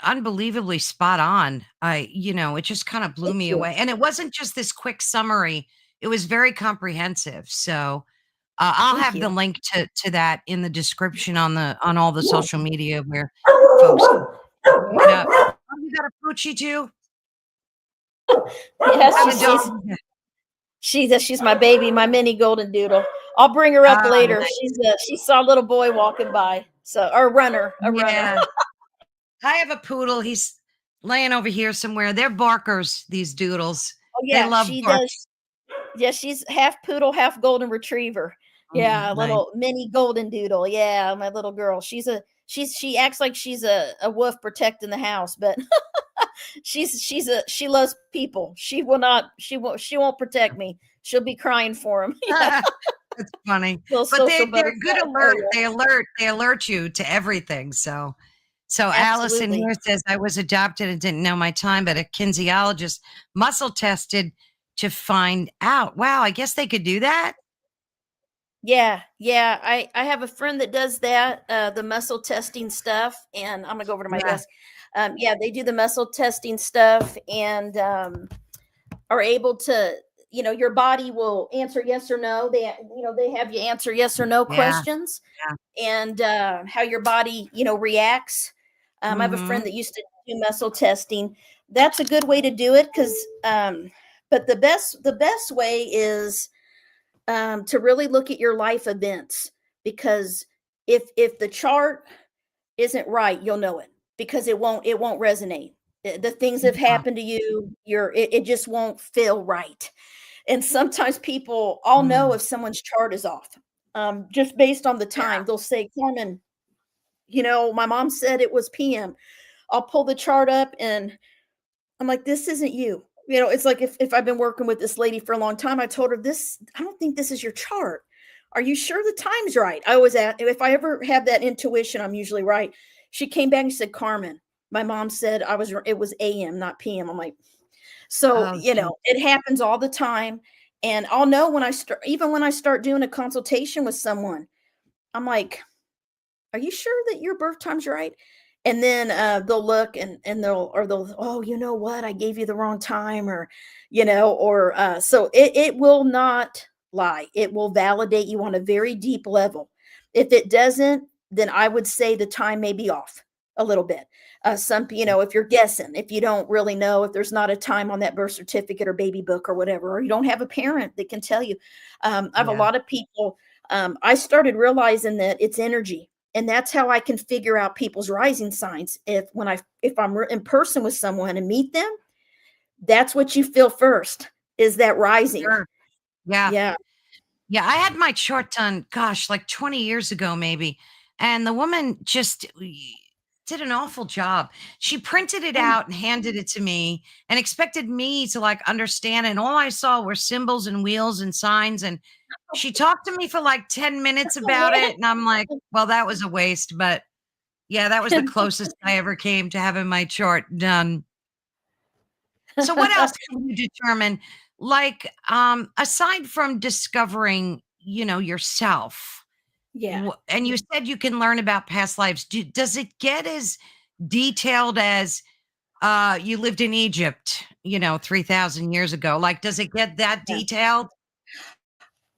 Speaker 1: unbelievably spot on. It just kind of blew
Speaker 2: Thank
Speaker 1: me
Speaker 2: you.
Speaker 1: away. And it wasn't just this quick summary. It was very comprehensive. So I'll
Speaker 2: Thank
Speaker 1: have the
Speaker 2: you.
Speaker 1: link to that in the description on all the social media where folks can pick it up. Oh, you got a poochie too?
Speaker 2: Yeah,
Speaker 1: What kind of dog is it?
Speaker 2: she's my baby, my mini golden doodle. I'll bring her up
Speaker 1: Oh,
Speaker 2: later.
Speaker 1: nice.
Speaker 2: She saw a little boy walking by. So, or a runner.
Speaker 1: Yeah. I have a poodle. He's laying over here somewhere. They're barkers, these doodles.
Speaker 2: Oh
Speaker 1: They
Speaker 2: yeah,
Speaker 1: love
Speaker 2: she
Speaker 1: bark.
Speaker 2: does. Yeah, she's half poodle, half golden retriever. Yeah, a
Speaker 1: Nice.
Speaker 2: little mini golden doodle. Yeah, my little girl. She acts like she's a wolf protecting the house, but she loves people. She won't protect me. She'll be crying for him. Yeah,
Speaker 1: That's funny.
Speaker 2: little
Speaker 1: But
Speaker 2: social
Speaker 1: they're
Speaker 2: butterfly.
Speaker 1: good
Speaker 2: Oh
Speaker 1: alert.
Speaker 2: yeah,
Speaker 1: They alert you to everything. So Allison
Speaker 2: absolutely.
Speaker 1: here says, I was adopted and didn't know my time, but a kinesiologist muscle tested to find out. Wow, I guess they could do that.
Speaker 2: Yeah, yeah. I have a friend that does that, the muscle testing stuff, and I'm gonna go over to my
Speaker 1: Yeah.
Speaker 2: desk. Yeah, they do the muscle testing stuff, and are able to, your body will answer yes or no. They have you answer yes or no
Speaker 1: Yeah.
Speaker 2: questions,
Speaker 1: Yeah.
Speaker 2: and how your body, reacts. I have a friend
Speaker 1: Hmm.
Speaker 2: that used to do muscle testing. That's a good way to do it, because, but the best way is to really look at your life events, because if the chart isn't right, you'll know it, because it won't resonate. The things that have
Speaker 1: Yeah.
Speaker 2: happened to you, it just won't feel right. And sometimes people, I'll know
Speaker 1: Mm,
Speaker 2: if someone's chart is off, just based on the
Speaker 1: yeah.
Speaker 2: time. They'll say, Carmen, my mom said it was PM. I'll pull the chart up, and I'm like, this isn't you. It's like, if I've been working with this lady for a long time, I told her, this, I don't think this is your chart. Are you sure the time's right? I always ask, if I ever have that intuition, I'm usually right. She came back and said, Carmen, my mom said it was AM, not PM. I'm like, so,
Speaker 1: Oh, gee.
Speaker 2: it happens all the time. And I'll know even when I start doing a consultation with someone, I'm like, are you sure that your birth time's right? And then they'll look, and they'll, oh, you know what? I gave you the wrong time, or so it will not lie. It will validate you on a very deep level. If it doesn't, then I would say the time may be off a little bit. If you're guessing, if you don't really know, if there's not a time on that birth certificate or baby book or whatever, or you don't have a parent that can tell you. I have a
Speaker 1: Yeah.
Speaker 2: lot of people. I started realizing that it's energy, and that's how I can figure out people's rising signs. If I'm in person with someone and meet them, that's what you feel first, is that rising.
Speaker 1: Sure. Yeah.
Speaker 2: Yeah.
Speaker 1: Yeah, I had my chart done, gosh, like 20 years ago, maybe. And the woman just did an awful job. She printed it
Speaker 2: Oh,
Speaker 1: out and handed it to me and expected me to like understand. And all I saw were symbols and wheels and signs. And She talked to me for like 10 minutes about it, and I'm like, well, that was a waste, but yeah, that was the closest I ever came to having my chart done. So what else can you determine? Like, aside from discovering, yourself,
Speaker 2: Yeah.
Speaker 1: and you said you can learn about past lives. Does it get as detailed as you lived in Egypt, 3,000 years ago? Like, does it get that
Speaker 2: Yeah.
Speaker 1: detailed?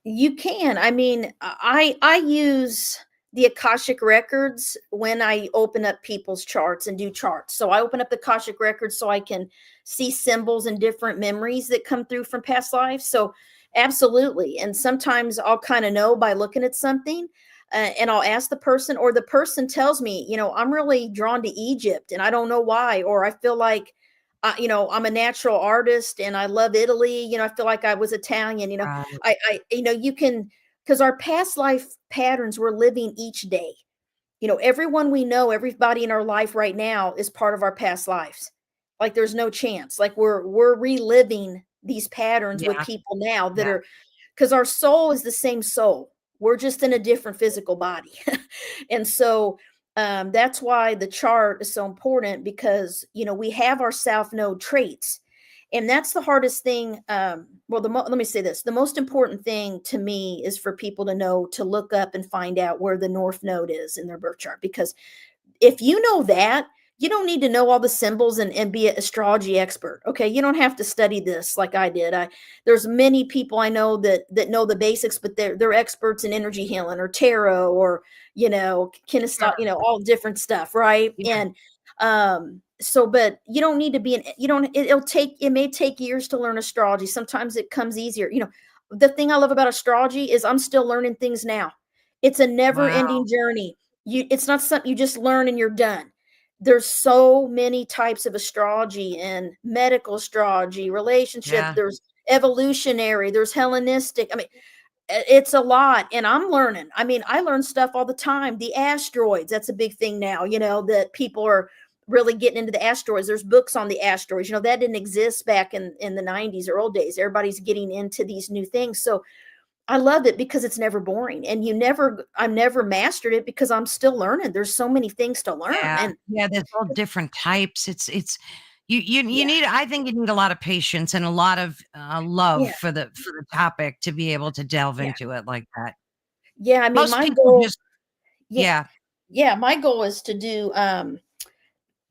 Speaker 2: You can. I mean, I use the Akashic records when I open up people's charts and do charts. So I open up the Akashic records so I can see symbols and different memories that come through from past lives. So absolutely. And sometimes I'll kind of know by looking at something. And I'll ask the person, or the person tells me, I'm really drawn to Egypt and I don't know why, or I feel like I'm a natural artist and I love Italy. I feel like I was Italian.
Speaker 1: Right.
Speaker 2: You can, because our past life patterns we're living each day. Everyone we know, everybody in our life right now is part of our past lives. Like there's no chance. Like we're reliving these patterns with
Speaker 1: Yeah.
Speaker 2: people now that
Speaker 1: Yeah.
Speaker 2: are, because our soul is the same soul. We're just in a different physical body. And so that's why the chart is so important, because we have our south node traits, and that's the hardest thing. Let me say this: the most important thing to me is for people to know to look up and find out where the north node is in their birth chart, because if you know that, you don't need to know all the symbols and be an astrology expert. Okay, you don't have to study this like I did. There's many people I know that know the basics, but they're experts in energy healing or tarot or kinesthetic,
Speaker 1: Sure.
Speaker 2: all different stuff, right?
Speaker 1: Yeah.
Speaker 2: And so, but you don't need to be an you don't it may take years to learn astrology. Sometimes it comes easier. The thing I love about astrology is I'm still learning things now. It's a never
Speaker 1: Wow.
Speaker 2: ending journey. It's not something you just learn and you're done. There's so many types of astrology, and medical astrology, relationship,
Speaker 1: Yeah.
Speaker 2: there's evolutionary, there's Hellenistic. I mean, it's a lot, and I'm learning. I mean, I learn stuff all the time. The asteroids, that's a big thing now, that people are really getting into the asteroids. There's books on the asteroids. That didn't exist back in the 90s or old days. Everybody's getting into these new things. So I love it because it's never boring, and I've never mastered it because I'm still learning. There's so many things to learn.
Speaker 1: Yeah.
Speaker 2: And
Speaker 1: Yeah. There's all different types. It's you
Speaker 2: yeah,
Speaker 1: need, I think you need a lot of patience and a lot of love
Speaker 2: yeah,
Speaker 1: for the topic to be able to delve
Speaker 2: yeah,
Speaker 1: into it like that.
Speaker 2: yeah. I mean,
Speaker 1: Most people just,
Speaker 2: yeah,
Speaker 1: yeah.
Speaker 2: yeah, my goal is to do,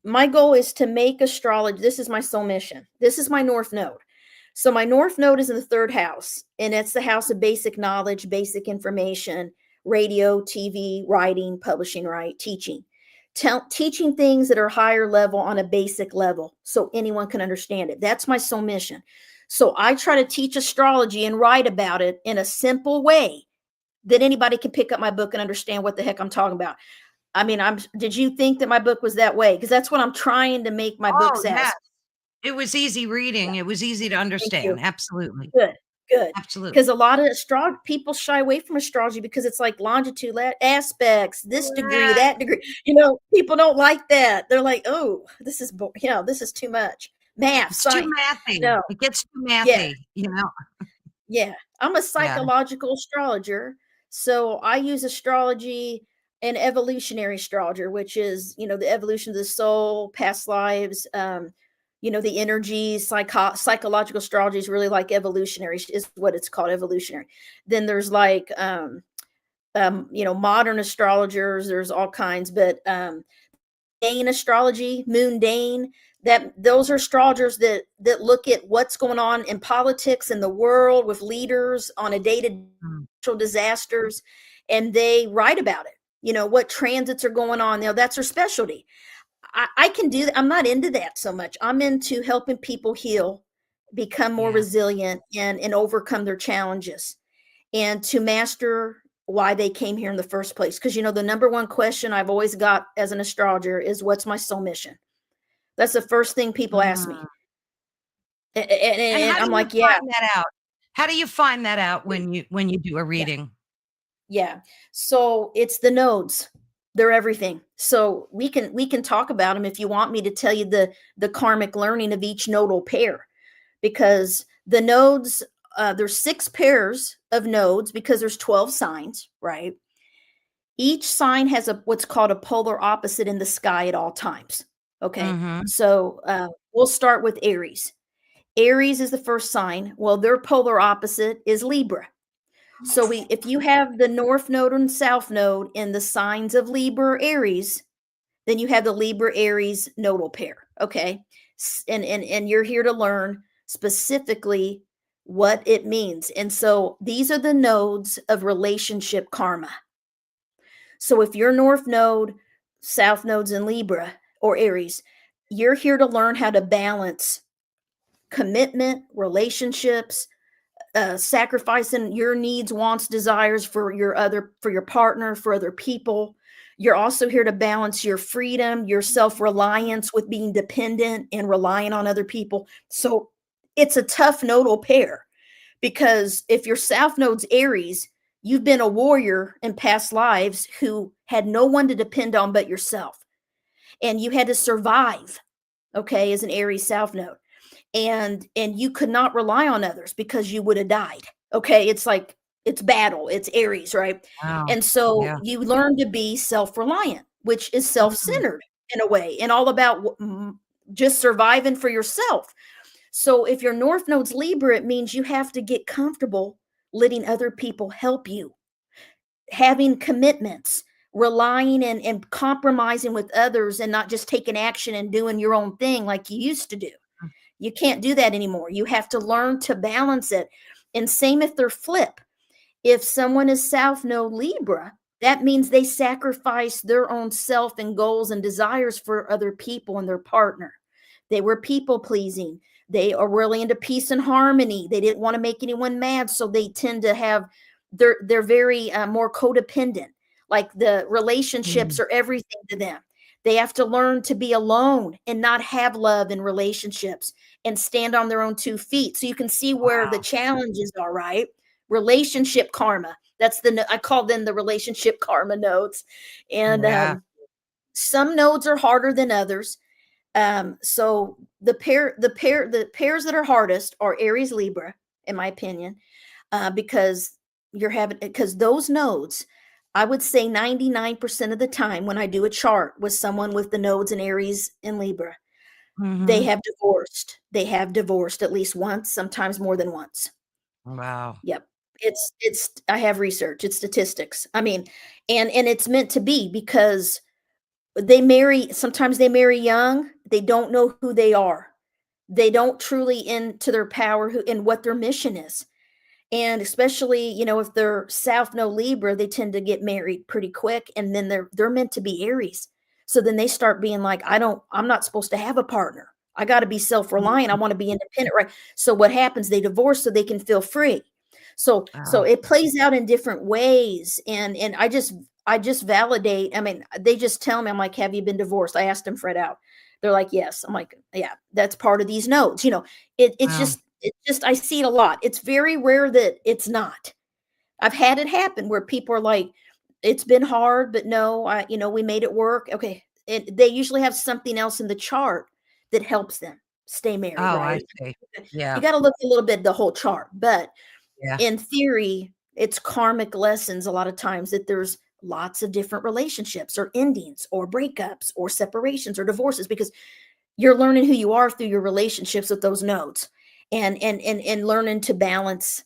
Speaker 2: my goal is to make astrology. This is my soul mission. This is my north node. So my north node is in the third house, and it's the house of basic knowledge, basic information, radio, TV, writing, publishing, right, teaching. Teaching things that are higher level on a basic level so anyone can understand it. That's my soul mission. So I try to teach astrology and write about it in a simple way that anybody can pick up my book and understand what the heck I'm talking about. I mean, did you think that my book was that way? Because that's what I'm trying to make my
Speaker 1: Oh,
Speaker 2: books
Speaker 1: yes.
Speaker 2: as.
Speaker 1: It was easy
Speaker 2: Yeah,
Speaker 1: reading. It was easy to
Speaker 2: thank you.
Speaker 1: understand. Absolutely.
Speaker 2: Good, good.
Speaker 1: Absolutely.
Speaker 2: Because a lot of people shy away from astrology because it's like longitude aspects, this degree,
Speaker 1: Yeah.
Speaker 2: that degree. People don't like that. They're like, oh, this is, this is too much. Math,
Speaker 1: It's too
Speaker 2: science.
Speaker 1: mathy.
Speaker 2: No,
Speaker 1: It gets too
Speaker 2: yeah,
Speaker 1: mathy.
Speaker 2: yeah. I'm a
Speaker 1: Yeah.
Speaker 2: psychological astrologer. So I use astrology and evolutionary astrologer, which is, the evolution of the soul, past lives, the energies. Psychological astrology is really like evolutionary, is what it's called, evolutionary. Then there's like, modern astrologers, there's all kinds, but Dane astrology, mundane, that those are astrologers that look at what's going on in politics in the world with leaders on a day-to-day
Speaker 1: Mm.
Speaker 2: natural disasters, and they write about it. What transits are going on. That's their specialty. I can do that. I'm not into that so much. I'm into helping people heal, become more
Speaker 1: Yeah.
Speaker 2: resilient, and overcome their challenges, and to master why they came here in the first place. Because the number one question I've always got as an astrologer is, what's my soul mission? That's the first thing people ask
Speaker 1: Mm.
Speaker 2: me. And,
Speaker 1: And
Speaker 2: and
Speaker 1: how do
Speaker 2: I'm
Speaker 1: you
Speaker 2: like, yeah,
Speaker 1: find that out? How do you find that out when you do a
Speaker 2: yeah,
Speaker 1: reading?
Speaker 2: yeah. So it's the nodes. They're everything. So we can talk about them if you want me to tell you the karmic learning of each nodal pair, because the nodes there's 6 pairs of nodes because there's 12 signs, right? Each sign has what's called a polar opposite in the sky at all times. Okay.
Speaker 1: Mm-hmm.
Speaker 2: So we'll start with Aries. Aries is the first sign. Well, their polar opposite is Libra. So if you have the north node and south node in the signs of Libra or Aries, then you have the Libra Aries nodal pair. Okay. And you're here to learn specifically what it means. And so these are the nodes of relationship karma. So if your north node, south nodes in Libra or Aries, you're here to learn how to balance commitment, relationships, sacrificing your needs, wants, desires for your partner, for other people. You're also here to balance your freedom, your self-reliance with being dependent and relying on other people. So it's a tough nodal pair, because if your south node's Aries, you've been a warrior in past lives who had no one to depend on but yourself. And you had to survive, okay, as an Aries south node. And you could not rely on others because you would have died. Okay, it's like it's battle, it's Aries, right?
Speaker 1: Wow.
Speaker 2: And so
Speaker 1: Yeah.
Speaker 2: you learn to be self-reliant, which is self-centered in a way, and all about just surviving for yourself. So if your north node's Libra, it means you have to get comfortable letting other people help you, having commitments, relying and compromising with others, and not just taking action and doing your own thing like you used to do. You can't do that anymore. You have to learn to balance it. And same if they're flip. If someone is south node Libra, that means they sacrifice their own self and goals and desires for other people and their partner. They were people pleasing. They are really into peace and harmony. They didn't want to make anyone mad, so they tend to have they're very more codependent. Like the relationships are everything to them. They have to learn to be alone and not have love in relationships and stand on their own 2 feet. So you can see where the challenges are, right? Relationship karma. I call them the relationship karma nodes. And some nodes are harder than others. So the pairs that are hardest are Aries Libra, in my opinion, because those nodes, I would say 99% of the time when I do a chart with someone with the nodes in Aries and Libra, they have divorced. They have divorced at least once, sometimes more than once.
Speaker 1: Wow.
Speaker 2: Yep. I have research, it's statistics. I mean, and it's meant to be, because sometimes they marry young, they don't know who they are. They don't truly into their power and what their mission is. And especially, if they're South Node Libra, they tend to get married pretty quick, and then they're meant to be Aries. So then they start being like, I'm not supposed to have a partner. I got to be self-reliant. I want to be independent, right? So what happens? They divorce so they can feel free. So it plays out in different ways. And I just validate. I mean, they just tell me, I'm like, have you been divorced? I asked them Fred out. They're like, yes. I'm like, yeah, that's part of these nodes. It's just, I see it a lot. It's very rare that it's not. I've had it happen where people are like, it's been hard, but no, we made it work. Okay. They usually have something else in the chart that helps them stay married, right?
Speaker 1: I see. Yeah.
Speaker 2: You got to look a little bit at the whole chart, but
Speaker 1: Yeah.
Speaker 2: in theory, it's karmic lessons a lot of times that there's lots of different relationships or endings or breakups or separations or divorces, because you're learning who you are through your relationships with those nodes, and learning to balance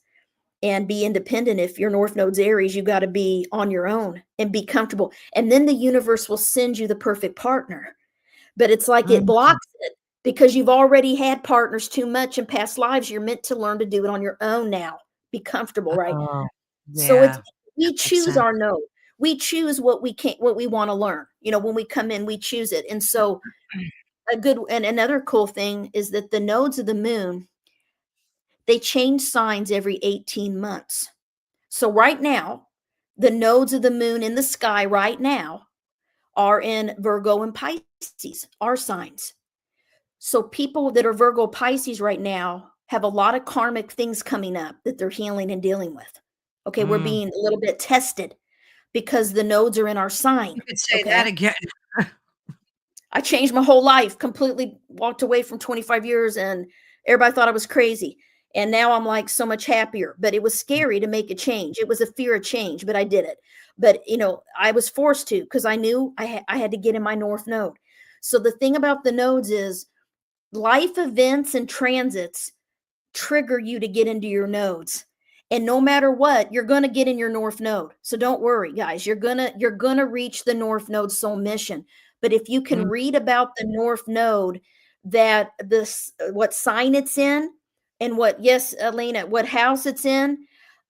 Speaker 2: and be independent. If your north node's Aries, you got to be on your own and be comfortable. And then the universe will send you the perfect partner. But it's like it blocks it because you've already had partners too much in past lives. You're meant to learn to do it on your own now. Be comfortable, right?
Speaker 1: Oh,
Speaker 2: So we
Speaker 1: makes
Speaker 2: choose
Speaker 1: sense.
Speaker 2: our node. We choose what we want to learn. When we come in, we choose it. And so another cool thing is that the nodes of the moon, they change signs every 18 months. So right now, the nodes of the moon in the sky right now are in Virgo and Pisces, our signs. So people that are Virgo Pisces right now have a lot of karmic things coming up that they're healing and dealing with. Okay, we're being a little bit tested because the nodes are in our sign.
Speaker 1: You could say
Speaker 2: Okay.
Speaker 1: that again.
Speaker 2: I changed my whole life, completely walked away from 25 years, and everybody thought I was crazy. And now I'm like so much happier, but it was scary to make a change. It was a fear of change, but I did it. But I was forced to, because I knew I had to get in my north node. So the thing about the nodes is life events and transits trigger you to get into your nodes. And no matter what, you're going to get in your north node. So don't worry, guys. You're going to reach the north node soul mission. But if you can
Speaker 1: Mm.
Speaker 2: read about the north node, that this what sign it's in, and what, yes, Elena, what house it's in,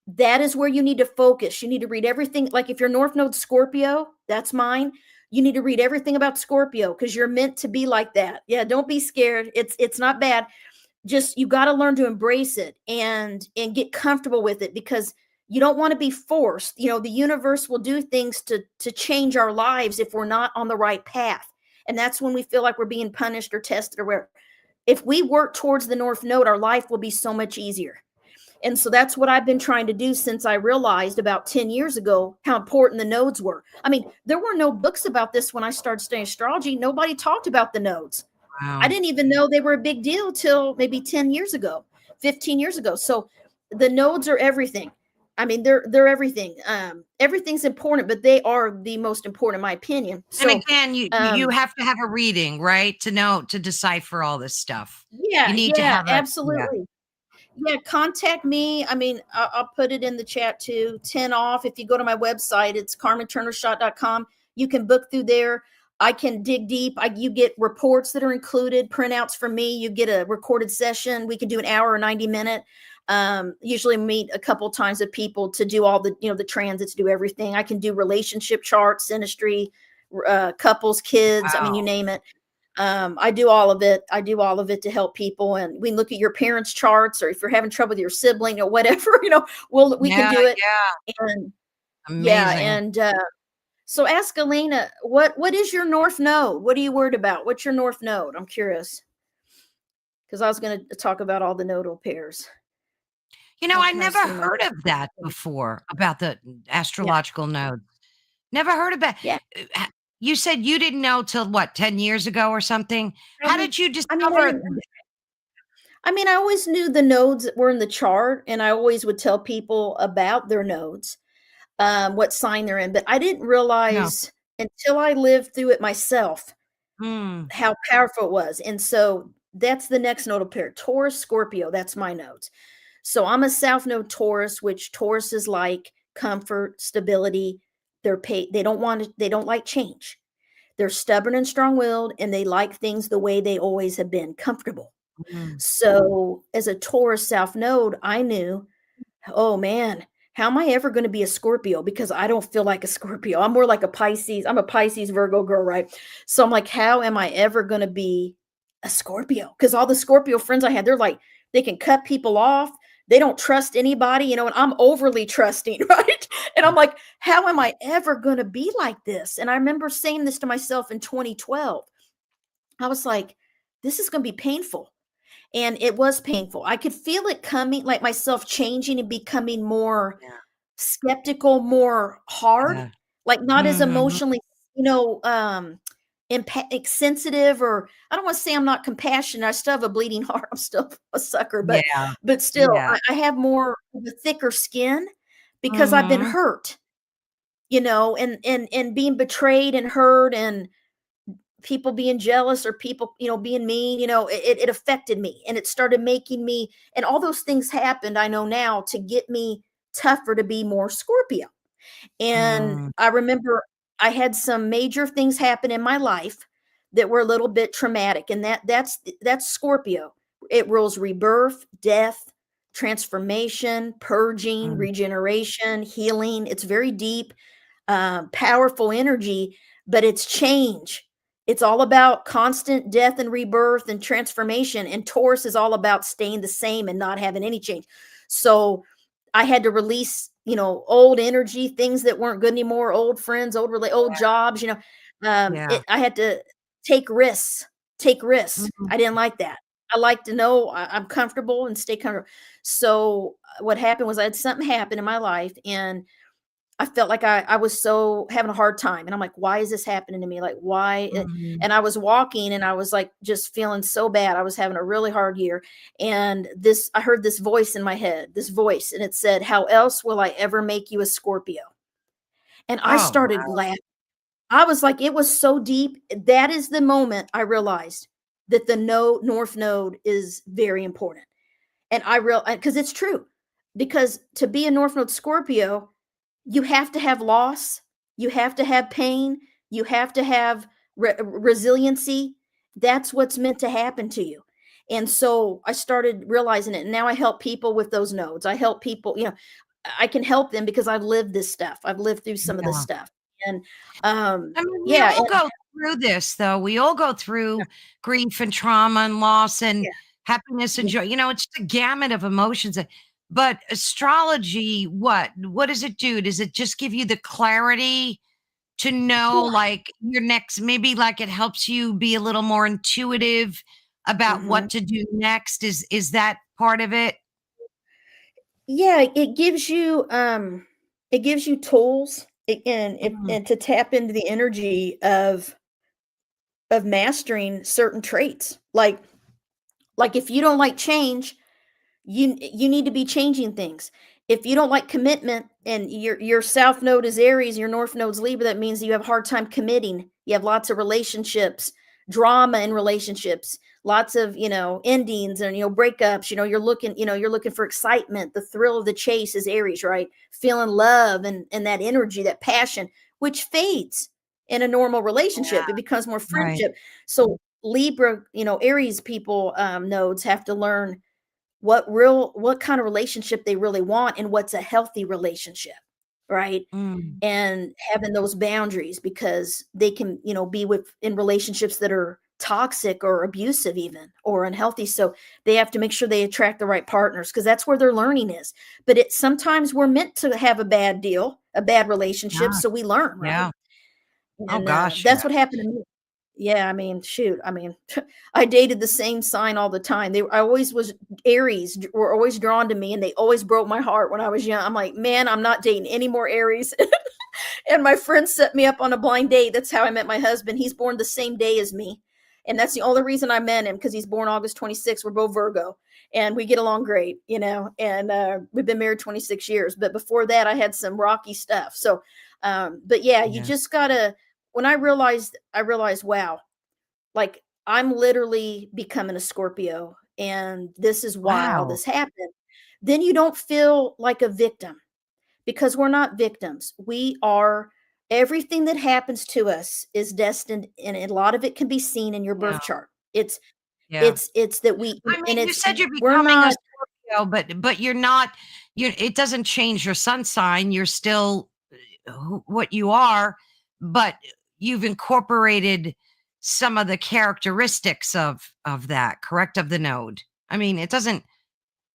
Speaker 2: that is where you need to focus. You need to read everything. Like if your north node Scorpio, that's mine. You need to read everything about Scorpio, because you're meant to be like that. Yeah, don't be scared. It's not bad. Just, you got to learn to embrace it and get comfortable with it, because you don't want to be forced. The universe will do things to change our lives if we're not on the right path. And that's when we feel like we're being punished or tested or whatever. If we work towards the north node, our life will be so much easier. And so that's what I've been trying to do since I realized about 10 years ago how important the nodes were. I mean, there were no books about this when I started studying astrology. Nobody talked about the nodes. I
Speaker 1: Wow.
Speaker 2: didn't even know they were a big deal till maybe 10 years ago, 15 years ago. So the nodes are everything. I mean, they're everything. Everything's important, but they are the most important, in my opinion.
Speaker 1: And
Speaker 2: So
Speaker 1: again, you have to have a reading, right, to decipher all this stuff. You
Speaker 2: yeah,
Speaker 1: need to
Speaker 2: yeah,
Speaker 1: have a yeah.
Speaker 2: absolutely. Yeah, contact me. I mean, I'll put it in the chat too. 10 off. If you go to my website, it's carmenturnerschott.com. You can book through there. I can dig deep. You get reports that are included, printouts from me. You get a recorded session. We can do an hour or 90-minute. Usually meet a couple times with people to do all the, the transits, do everything. I can do relationship charts, synastry, couples, kids. I mean, you
Speaker 1: Wow.
Speaker 2: name it. I do all of it. I do all of it to help people. And we look at your parents' charts, or if you're having trouble with your sibling or whatever, we can
Speaker 1: Yeah,
Speaker 2: do it.
Speaker 1: yeah.
Speaker 2: And yeah.
Speaker 1: Amazing.
Speaker 2: And so ask Elena, what is your north node? What are you worried about? What's your north node? I'm curious, because I was going to talk about all the nodal pairs. How
Speaker 1: I
Speaker 2: can I
Speaker 1: never
Speaker 2: see my
Speaker 1: heard of that before, about the
Speaker 2: yeah,
Speaker 1: astrological nodes. Never heard about.
Speaker 2: yeah.
Speaker 1: You said you didn't know till what, 10 years ago or something?
Speaker 2: I
Speaker 1: How
Speaker 2: mean,
Speaker 1: did you
Speaker 2: I
Speaker 1: discover?
Speaker 2: didn't. I always knew the nodes that were in the chart, and I always would tell people about their nodes, what sign they're in. But I didn't
Speaker 1: No.
Speaker 2: realize until I lived through it myself
Speaker 1: Mm,
Speaker 2: how powerful it was. And so that's the next nodal pair, Taurus, Scorpio. That's my nodes. So I'm a South Node Taurus, which Taurus is like comfort, stability. They don't like change. They're stubborn and strong-willed, and they like things the way they always have been, comfortable.
Speaker 1: mm,
Speaker 2: So as a Taurus South Node, I knew, oh man, how am I ever going to be a Scorpio? Because I don't feel like a Scorpio. I'm more like a Pisces. I'm a Pisces Virgo girl, right? So I'm like, how am I ever going to be a Scorpio? Because all the Scorpio friends I had, they're like, they can cut people off. They don't trust anybody, and I'm overly trusting, right? And I'm like, how am I ever going to be like this? And I remember saying this to myself in 2012. I was like, this is going to be painful. And it was painful. I could feel it coming, like myself changing and becoming more
Speaker 1: yeah,
Speaker 2: skeptical, more hard,
Speaker 1: yeah.
Speaker 2: like not as
Speaker 1: Mhm.
Speaker 2: emotionally, sensitive, or I don't want to say I'm not compassionate. I still have a bleeding heart. I'm still a sucker,
Speaker 1: Yeah,
Speaker 2: but still,
Speaker 1: yeah.
Speaker 2: I have more of a thicker skin because I've been
Speaker 1: Mhm.
Speaker 2: hurt, and being betrayed and hurt, and people being jealous, or people, being mean, it affected me, and it started making me, and all those things happened, I know now, to get me tougher to be more Scorpio. And
Speaker 1: Mm,
Speaker 2: I remember I had some major things happen in my life that were a little bit traumatic, and that's Scorpio. It rules rebirth, death, transformation, purging,
Speaker 1: mm,
Speaker 2: regeneration, healing. It's very deep, powerful energy, but it's change. It's all about constant death and rebirth and transformation. And Taurus is all about staying the same and not having any change. So I had to release, old energy, things that weren't good anymore, old friends, old jobs.
Speaker 1: yeah.
Speaker 2: I had to take risks. Take risks.
Speaker 1: Mhm.
Speaker 2: I didn't like that. I like to know I'm comfortable and stay comfortable. So what happened was I had something happen in my life, and I felt like I was so having a hard time. And I'm like, why is this happening to me? Like, why?
Speaker 1: Mhm.
Speaker 2: And I was walking and I was like, just feeling so bad. I was having a really hard year. And I heard this voice in my head, this voice, and it said, how else will I ever make you a Scorpio? And I
Speaker 1: Oh,
Speaker 2: started laughing. I was like, it was so deep. That is the moment I realized that the North Node is very important. And because it's true. Because to be a North Node Scorpio, you have to have loss, you have to have pain, you have to have resiliency. That's what's meant to happen to you. And so I started realizing it. And now I help people with those nodes. I help people, I can help them because I've lived this stuff. I've lived through some of this
Speaker 1: yeah.
Speaker 2: stuff. And
Speaker 1: I mean, we
Speaker 2: yeah,
Speaker 1: all go through this, though. We all go through grief and trauma and loss and
Speaker 2: yeah,
Speaker 1: happiness and
Speaker 2: yeah,
Speaker 1: joy. It's the gamut of emotions. But astrology, what does it do? Does it just give you the clarity to know,
Speaker 2: well,
Speaker 1: like, your next, maybe like it helps you be a little more intuitive about
Speaker 2: mhm.
Speaker 1: what to do next? Is that part of it?
Speaker 2: Yeah, it gives you tools,
Speaker 1: Mm,
Speaker 2: and to tap into the energy of mastering certain traits. Like if you don't like change, you need to be changing things. If you don't like commitment and your south node is Aries, your north node's Libra, that means you have a hard time committing. You have lots of relationships, drama in relationships, lots of, endings and breakups. You're looking for excitement. The thrill of the chase is Aries, right? Feeling love and that energy, that passion, which fades in a normal relationship.
Speaker 1: yeah,
Speaker 2: It becomes more
Speaker 1: right.
Speaker 2: friendship. So Libra, Aries people, nodes have to learn what kind of relationship they really want and what's a healthy relationship, right?
Speaker 1: Mm,
Speaker 2: And having those boundaries, because they can, be in relationships that are toxic or abusive even or unhealthy. So they have to make sure they attract the right partners, because that's where their learning is. But sometimes we're meant to have a bad deal, a bad relationship,
Speaker 1: yeah,
Speaker 2: so we learn, right?
Speaker 1: yeah. Oh
Speaker 2: And
Speaker 1: gosh,
Speaker 2: that's
Speaker 1: yeah.
Speaker 2: what happened to me. Yeah, I mean, shoot, I mean, I dated the same sign all the time. I always was Aries were always drawn to me, and they always broke my heart when I was young. I'm like, man, I'm not dating any more Aries. And my friend set me up on a blind date. That's how I met my husband. He's born the same day as me. And that's the only reason I met him, because he's born August 26th. We're both Virgo and we get along great, and we've been married 26 years. But before that, I had some rocky stuff. So, but yeah, you
Speaker 1: Yeah.
Speaker 2: just gotta, when I realized, wow, like I'm literally becoming a Scorpio and this is why all
Speaker 1: Wow.
Speaker 2: this happened. Then you don't feel like a victim, because we're not victims. We are Everything that happens to us is destined, and a lot of it can be seen in your
Speaker 1: Yeah,
Speaker 2: birth chart. It's
Speaker 1: yeah.
Speaker 2: it's it's that we
Speaker 1: I
Speaker 2: and
Speaker 1: mean, you
Speaker 2: it's
Speaker 1: said you're
Speaker 2: we're
Speaker 1: becoming a
Speaker 2: not.
Speaker 1: Scorpio, but you're not. You. It doesn't change your sun sign. You're still what you are, but you've incorporated some of the characteristics of that, correct? Of the node. I mean, it doesn't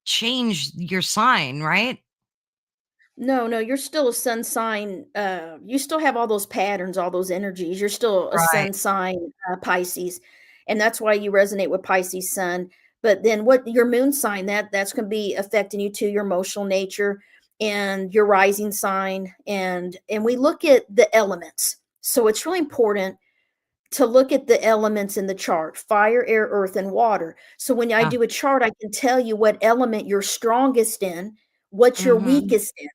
Speaker 1: change your sign, right?
Speaker 2: No, no, you're still a sun sign. You still have all those patterns, all those energies. You're still a
Speaker 1: Right.
Speaker 2: sun sign, Pisces, and that's why you resonate with Pisces sun. But then, what your moon sign, that's going to be affecting you too, your emotional nature and your rising sign, and we look at the elements. So it's really important to look at the elements in the chart: fire, air, earth, and water. So when I
Speaker 1: Yeah.
Speaker 2: do a chart, I can tell you what element you're strongest in, what you're
Speaker 1: Hmm.
Speaker 2: weakest in,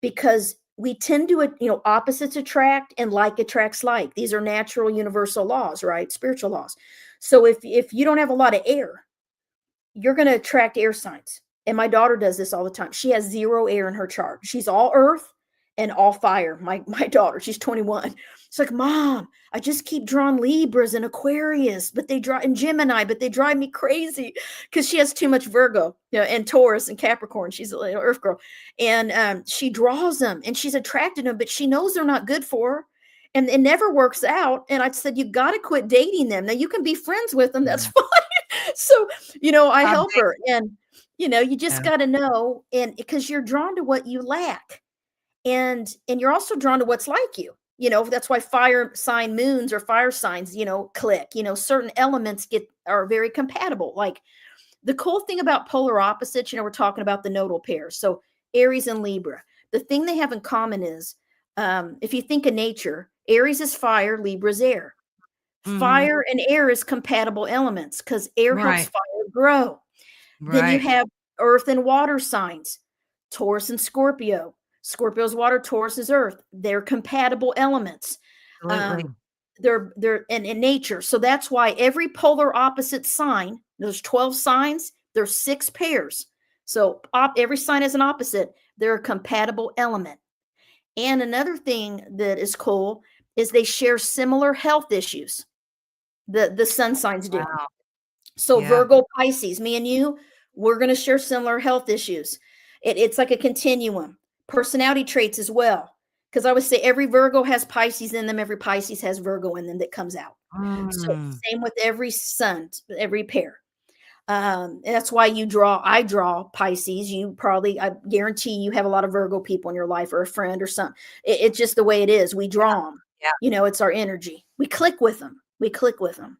Speaker 2: because we tend to, opposites attract and like attracts like. These are natural universal laws, right? Spiritual laws. So if you don't have a lot of air, you're going to attract air signs. And my daughter does this all the time. She has zero air in her chart. She's all earth and all fire. My daughter, she's 21. It's like, Mom, I just keep drawing Libras and Aquarius, but they drive and Gemini, but they drive me crazy, because she has too much Virgo, and Taurus and Capricorn. She's a little Earth girl, and she draws them and she's attracted them, but she knows they're not good for her, and it never works out. And I said, you got to quit dating them. Now you can be friends with them, that's
Speaker 1: Yeah.
Speaker 2: fine. So, I
Speaker 1: How
Speaker 2: help
Speaker 1: big?
Speaker 2: her, and you just
Speaker 1: Yeah.
Speaker 2: got to know, and because you're drawn to what you lack, and you're also drawn to what's like you. That's why fire sign moons or fire signs, click. Certain elements are very compatible. Like the cool thing about polar opposites, we're talking about the nodal pairs. So Aries and Libra. the thing they have in common is, if you think of nature, Aries is fire, Libra is air.
Speaker 1: Mhm.
Speaker 2: Fire and air is compatible elements because air helps
Speaker 1: Right.
Speaker 2: fire grow. Then you
Speaker 1: Right.
Speaker 2: have earth and water signs, Taurus and Scorpio. Scorpio's water, Taurus is earth. They're compatible elements.
Speaker 1: Absolutely.
Speaker 2: Um, they're in nature. So that's why every polar opposite sign, those 12 signs, there's 6 pairs. So every sign has an opposite. They're a compatible element. And another thing that is cool is they share similar health issues. The sun signs do.
Speaker 1: Wow.
Speaker 2: So
Speaker 1: Yeah.
Speaker 2: Virgo, Pisces, me and you, we're going to share similar health issues. It's like a continuum. Personality traits as well. Because I would say every Virgo has Pisces in them, every Pisces has Virgo in them that comes out. So
Speaker 1: Mm.
Speaker 2: same with every sun, every pair. And that's why I draw Pisces. You probably, I guarantee you have a lot of Virgo people in your life or a friend or something. It's just the way it is. We draw them.
Speaker 1: Yeah.
Speaker 2: It's our energy. We click with them. We click with them.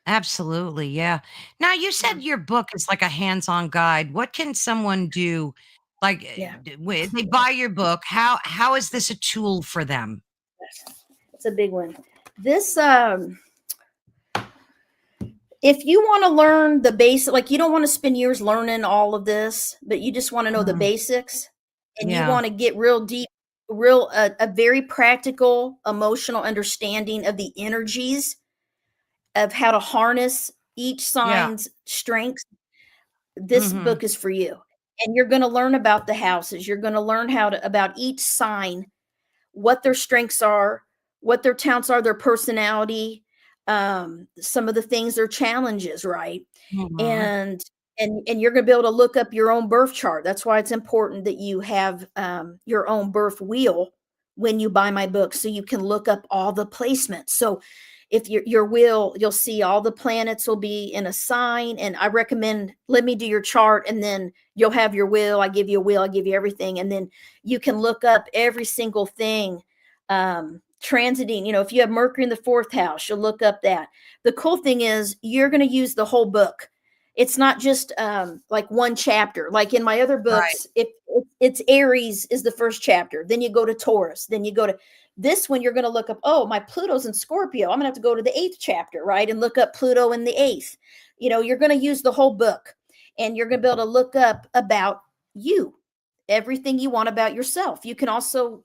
Speaker 1: Absolutely. Yeah. Now, you
Speaker 2: Yeah.
Speaker 1: said your book is like a hands-on guide. What can someone do? Like,
Speaker 2: Yeah.
Speaker 1: they buy your book. How is this a tool for them?
Speaker 2: It's a big one. This if you want to learn the basic, like you don't want to spend years learning all of this, but you just want to know the
Speaker 1: Mm.
Speaker 2: basics and you
Speaker 1: Yeah.
Speaker 2: want to get real deep, real a very practical, emotional understanding of the energies of how to harness each
Speaker 1: Yeah.
Speaker 2: sign's strengths, this
Speaker 1: Mhm.
Speaker 2: book is for you. And you're going to learn about the houses. You're going to learn about each sign, what their strengths are, what their talents are, their personality, some of the things, their challenges, right?
Speaker 1: Mhm.
Speaker 2: And you're going to be able to look up your own birth chart. That's why it's important that you have your own birth wheel when you buy my book, so you can look up all the placements. So if your wheel, you'll see all the planets will be in a sign. And I recommend, let me do your chart, and then you'll have your wheel. I give you a wheel, I give you everything, and then you can look up every single thing transiting. If you have Mercury in the 4th house, you'll look up that. The cool thing is you're going to use the whole book. It's not just like one chapter. Like in my other
Speaker 1: Right.
Speaker 2: books, if it's Aries is the first chapter, then you go to Taurus, then you go to this one. You're going to look up, oh, my Pluto's in Scorpio, I'm going to have to go to the 8th chapter, right, and look up Pluto in the 8th. You're going to use the whole book, and you're going to be able to look up about you, everything you want about yourself. You can also,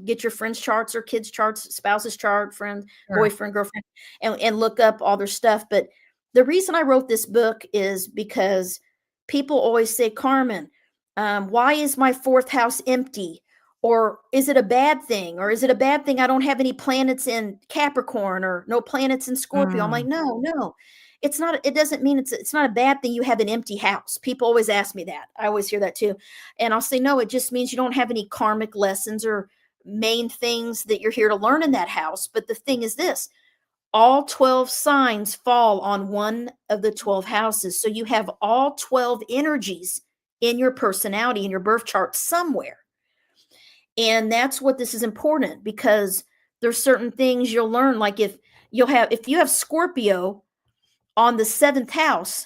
Speaker 2: get your friends' charts or kids' charts, spouse's chart, friend,
Speaker 1: Sure.
Speaker 2: boyfriend, girlfriend, and look up all their stuff. But the reason I wrote this book is because people always say, Carmen, why is my 4th house empty? Or is it a bad thing? Or is it a bad thing I don't have any planets in Capricorn or no planets in Scorpio? I'm like,
Speaker 1: Mm.
Speaker 2: no, no. It's not, it doesn't mean it's not a bad thing you have an empty house. People always ask me that. I always hear that too. And I'll say, no, it just means you don't have any karmic lessons or main things that you're here to learn in that house. But the thing is this, all 12 signs fall on one of the 12 houses. So you have all 12 energies in your personality, in your birth chart somewhere. And that's what this is important, because there's certain things you'll learn. Like if you have Scorpio on the 7th house,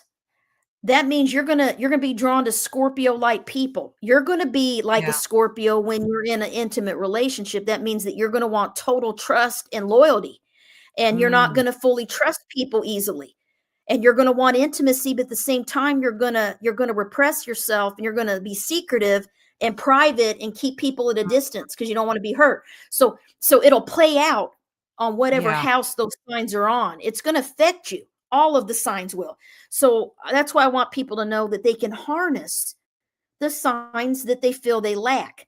Speaker 2: that means you're gonna be drawn to Scorpio like people. You're gonna be like a
Speaker 1: Yeah.
Speaker 2: Scorpio when you're in an intimate relationship. That means that you're gonna want total trust and loyalty, and you're not
Speaker 1: Mm.
Speaker 2: gonna fully trust people easily. And you're gonna want intimacy, but at the same time, you're gonna repress yourself, and you're gonna be secretive and private and keep people at a distance because you don't want to be hurt. So it'll play out on whatever
Speaker 1: Yeah.
Speaker 2: house those signs are on. It's gonna affect you. All of the signs will. So that's why I want people to know that they can harness the signs that they feel they lack.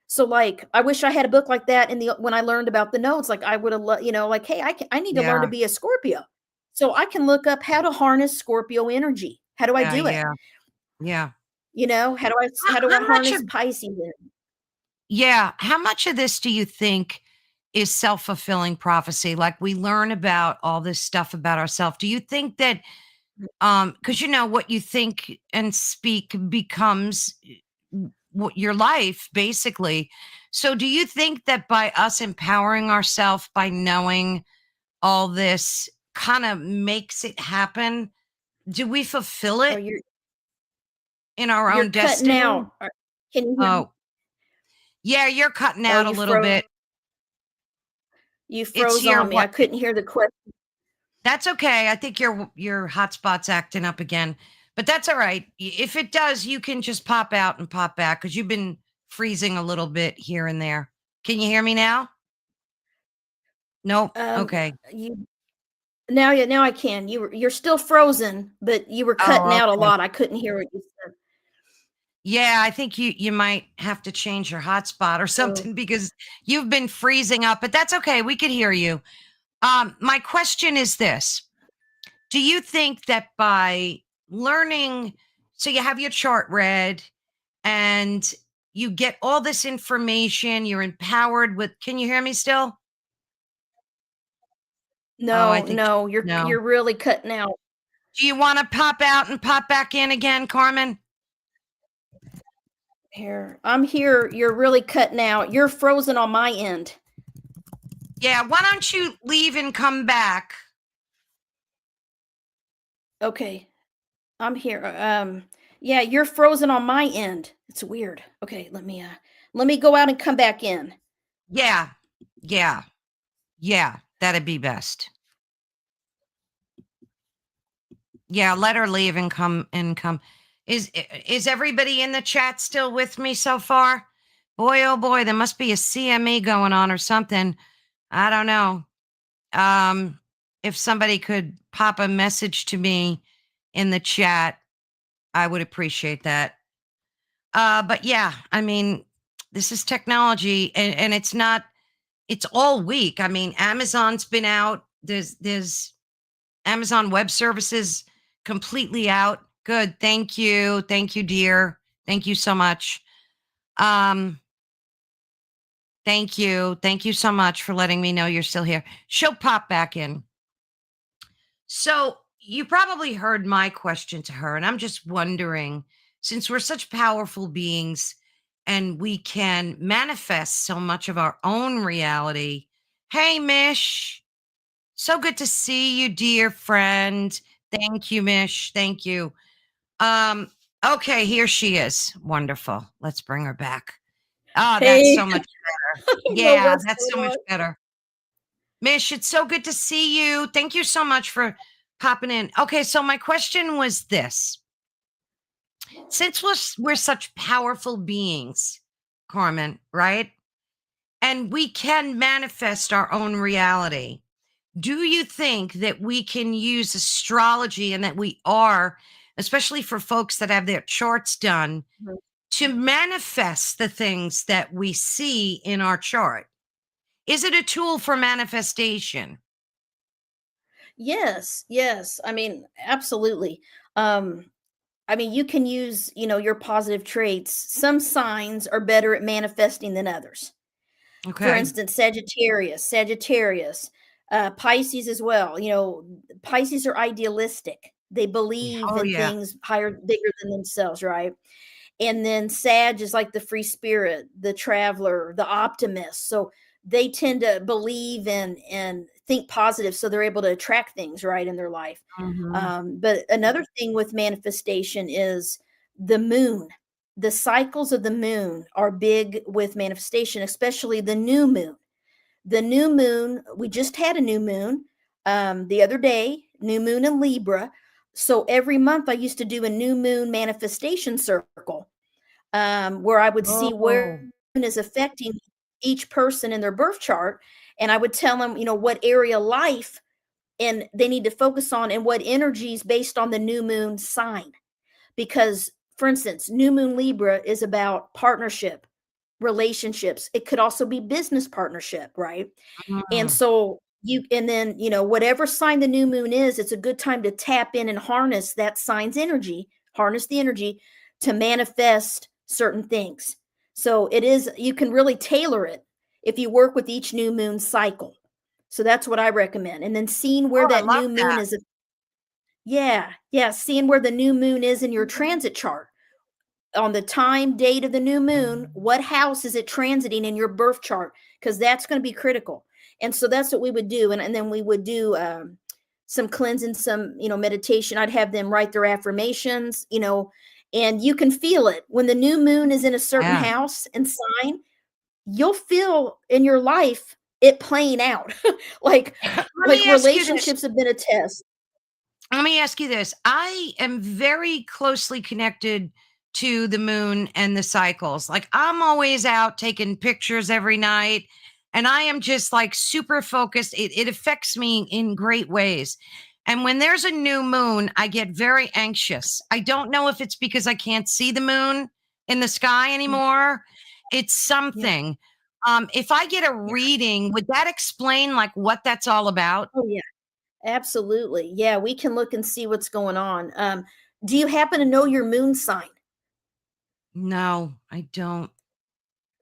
Speaker 2: So like, I wish I had a book like that when I learned about the nodes. Like I would have, like, hey, I need to learn to
Speaker 1: Yeah.
Speaker 2: be a Scorpio, so I can look up how to harness Scorpio energy. How do I
Speaker 1: Yeah.
Speaker 2: do it?
Speaker 1: Yeah. Yeah.
Speaker 2: How do I
Speaker 1: How much
Speaker 2: harness
Speaker 1: of
Speaker 2: Pisces energy?
Speaker 1: Yeah, how much of this do you think is self-fulfilling prophecy? Like, we learn about all this stuff about ourselves. Do you think that, because what you think and speak becomes what your life basically. So do you think that by us empowering ourselves by knowing all this kind of makes it happen? Do we fulfill
Speaker 2: Or
Speaker 1: it
Speaker 2: you're
Speaker 1: in our
Speaker 2: you're
Speaker 1: own
Speaker 2: cutting
Speaker 1: destiny?
Speaker 2: out. Can you hear me?
Speaker 1: Oh, Yeah, you're cutting
Speaker 2: Oh,
Speaker 1: out a little bit.
Speaker 2: You
Speaker 1: It's
Speaker 2: froze
Speaker 1: your
Speaker 2: on me. I
Speaker 1: what?
Speaker 2: couldn't hear the question.
Speaker 1: That's okay. I think your hotspot's acting up again, but that's all right. If it does, you can just pop out and pop back because you've been freezing a little bit here and there. Can you hear me now? Nope.
Speaker 2: Um,
Speaker 1: Okay.
Speaker 2: you now I can. You're still frozen, but you were cutting
Speaker 1: Oh,
Speaker 2: out a
Speaker 1: okay.
Speaker 2: lot. I couldn't hear what you said.
Speaker 1: Yeah, I think you might have to change your hotspot or
Speaker 2: Oh,
Speaker 1: something because you've been freezing up, but that's okay. We could hear you. My question is this. Do you think that by learning, so you have your chart read and you get all this information, you're empowered with, can you hear me still? Oh, I
Speaker 2: no,
Speaker 1: think
Speaker 2: no, you're
Speaker 1: no.
Speaker 2: you're really cutting out.
Speaker 1: Do you want to pop out and pop back in again, Carmen?
Speaker 2: Here, I'm here. You're really cutting out. You're frozen on my end.
Speaker 1: Yeah, why don't you leave and come back?
Speaker 2: Okay, I'm here. Yeah, you're frozen on my end. It's weird. Okay, let me go out and come back in.
Speaker 1: Yeah, yeah, yeah, that'd be best. Yeah, let her leave and come and come. Is everybody in the chat still with me so far? Boy, oh boy, there must be a CME going on or something. I don't know. Um, if somebody could pop a message to me in the chat, I would appreciate that. But yeah, I mean, this is technology and it's not, it's all week. I mean, Amazon's been out. There's Amazon Web Services completely out. Good. Thank you. Thank you, dear. Thank you so much. Um, thank you. Thank you so much for letting me know you're still here. She'll pop back in. So you probably heard my question to her, and I'm just wondering, since we're such powerful beings and we can manifest so much of our own reality. Hey, Mish. So good to see you, dear friend. Thank you, Mish. Thank you. Um, okay, here she is. Wonderful. Let's bring her back. Oh, that's
Speaker 2: Hey,
Speaker 1: so much better.
Speaker 2: I don't know
Speaker 1: Yeah,
Speaker 2: what's
Speaker 1: that's so
Speaker 2: going
Speaker 1: much
Speaker 2: on.
Speaker 1: better. Mish, it's so good to see you. Thank you so much for popping in. Okay, so my question was this. Since we're such powerful beings, Carmen, right? And we can manifest our own reality. Do you think that we can use astrology and that we are, especially for folks that have their charts done,
Speaker 2: Mhm.
Speaker 1: to manifest the things that we see in our chart? Is it a tool for manifestation?
Speaker 2: Yes, yes. I mean, absolutely. Um, I mean, you can use, your positive traits. Some signs are better at manifesting than others. For
Speaker 1: Okay.
Speaker 2: instance, Sagittarius, Pisces as well. Pisces are idealistic. They believe
Speaker 1: Oh,
Speaker 2: in
Speaker 1: yeah.
Speaker 2: things higher, bigger than themselves, right? And then Sag is like the free spirit, the traveler, the optimist. So they tend to believe and think positive, so they're able to attract things right in their life.
Speaker 1: Mhm.
Speaker 2: But another thing with manifestation is the moon. The cycles of the moon are big with manifestation, especially the new moon. The new moon, we just had a new moon the other day, new moon in Libra. So every month I used to do a new moon manifestation circle, where I would see where
Speaker 1: Oh.
Speaker 2: moon is affecting each person in their birth chart. And I would tell them, what area of life and they need to focus on and what energies based on the new moon sign. Because, for instance, new moon Libra is about partnership, relationships. It could also be business partnership, right? And
Speaker 1: Mm.
Speaker 2: so and then, whatever sign the new moon is, it's a good time to tap in and harness that sign's energy, harness the energy to manifest certain things. So you can really tailor it if you work with each new moon cycle. So that's what I recommend. And then seeing where
Speaker 1: Oh, I
Speaker 2: that
Speaker 1: love
Speaker 2: new moon
Speaker 1: that.
Speaker 2: is. Yeah, yeah, seeing where the new moon is in your transit chart on the time date of the new moon, what house is it transiting in your birth chart? Because that's going to be critical. And so that's what we would do. And then we would do some cleansing, some, meditation. I'd have them write their affirmations, and you can feel it when the new moon is in a certain
Speaker 1: Yeah.
Speaker 2: house and sign. you'll feel in your life it playing out. like
Speaker 1: Let
Speaker 2: like
Speaker 1: me ask you this.
Speaker 2: relationships have been a test.
Speaker 1: Let me ask you this. I am very closely connected to the moon and the cycles. Like I'm always out taking pictures every night and I am just like super focused. It affects me in great ways. And when there's a new moon, I get very anxious. I don't know if it's because I can't see the moon in the sky
Speaker 2: Yeah,
Speaker 1: anymore. It's
Speaker 2: yeah,
Speaker 1: something. If I get a
Speaker 2: yeah.
Speaker 1: reading, would that explain like what that's all about?
Speaker 2: Oh yeah, absolutely. Yeah, we can look and see what's going on. Do you happen to know your moon sign?
Speaker 1: No, I don't.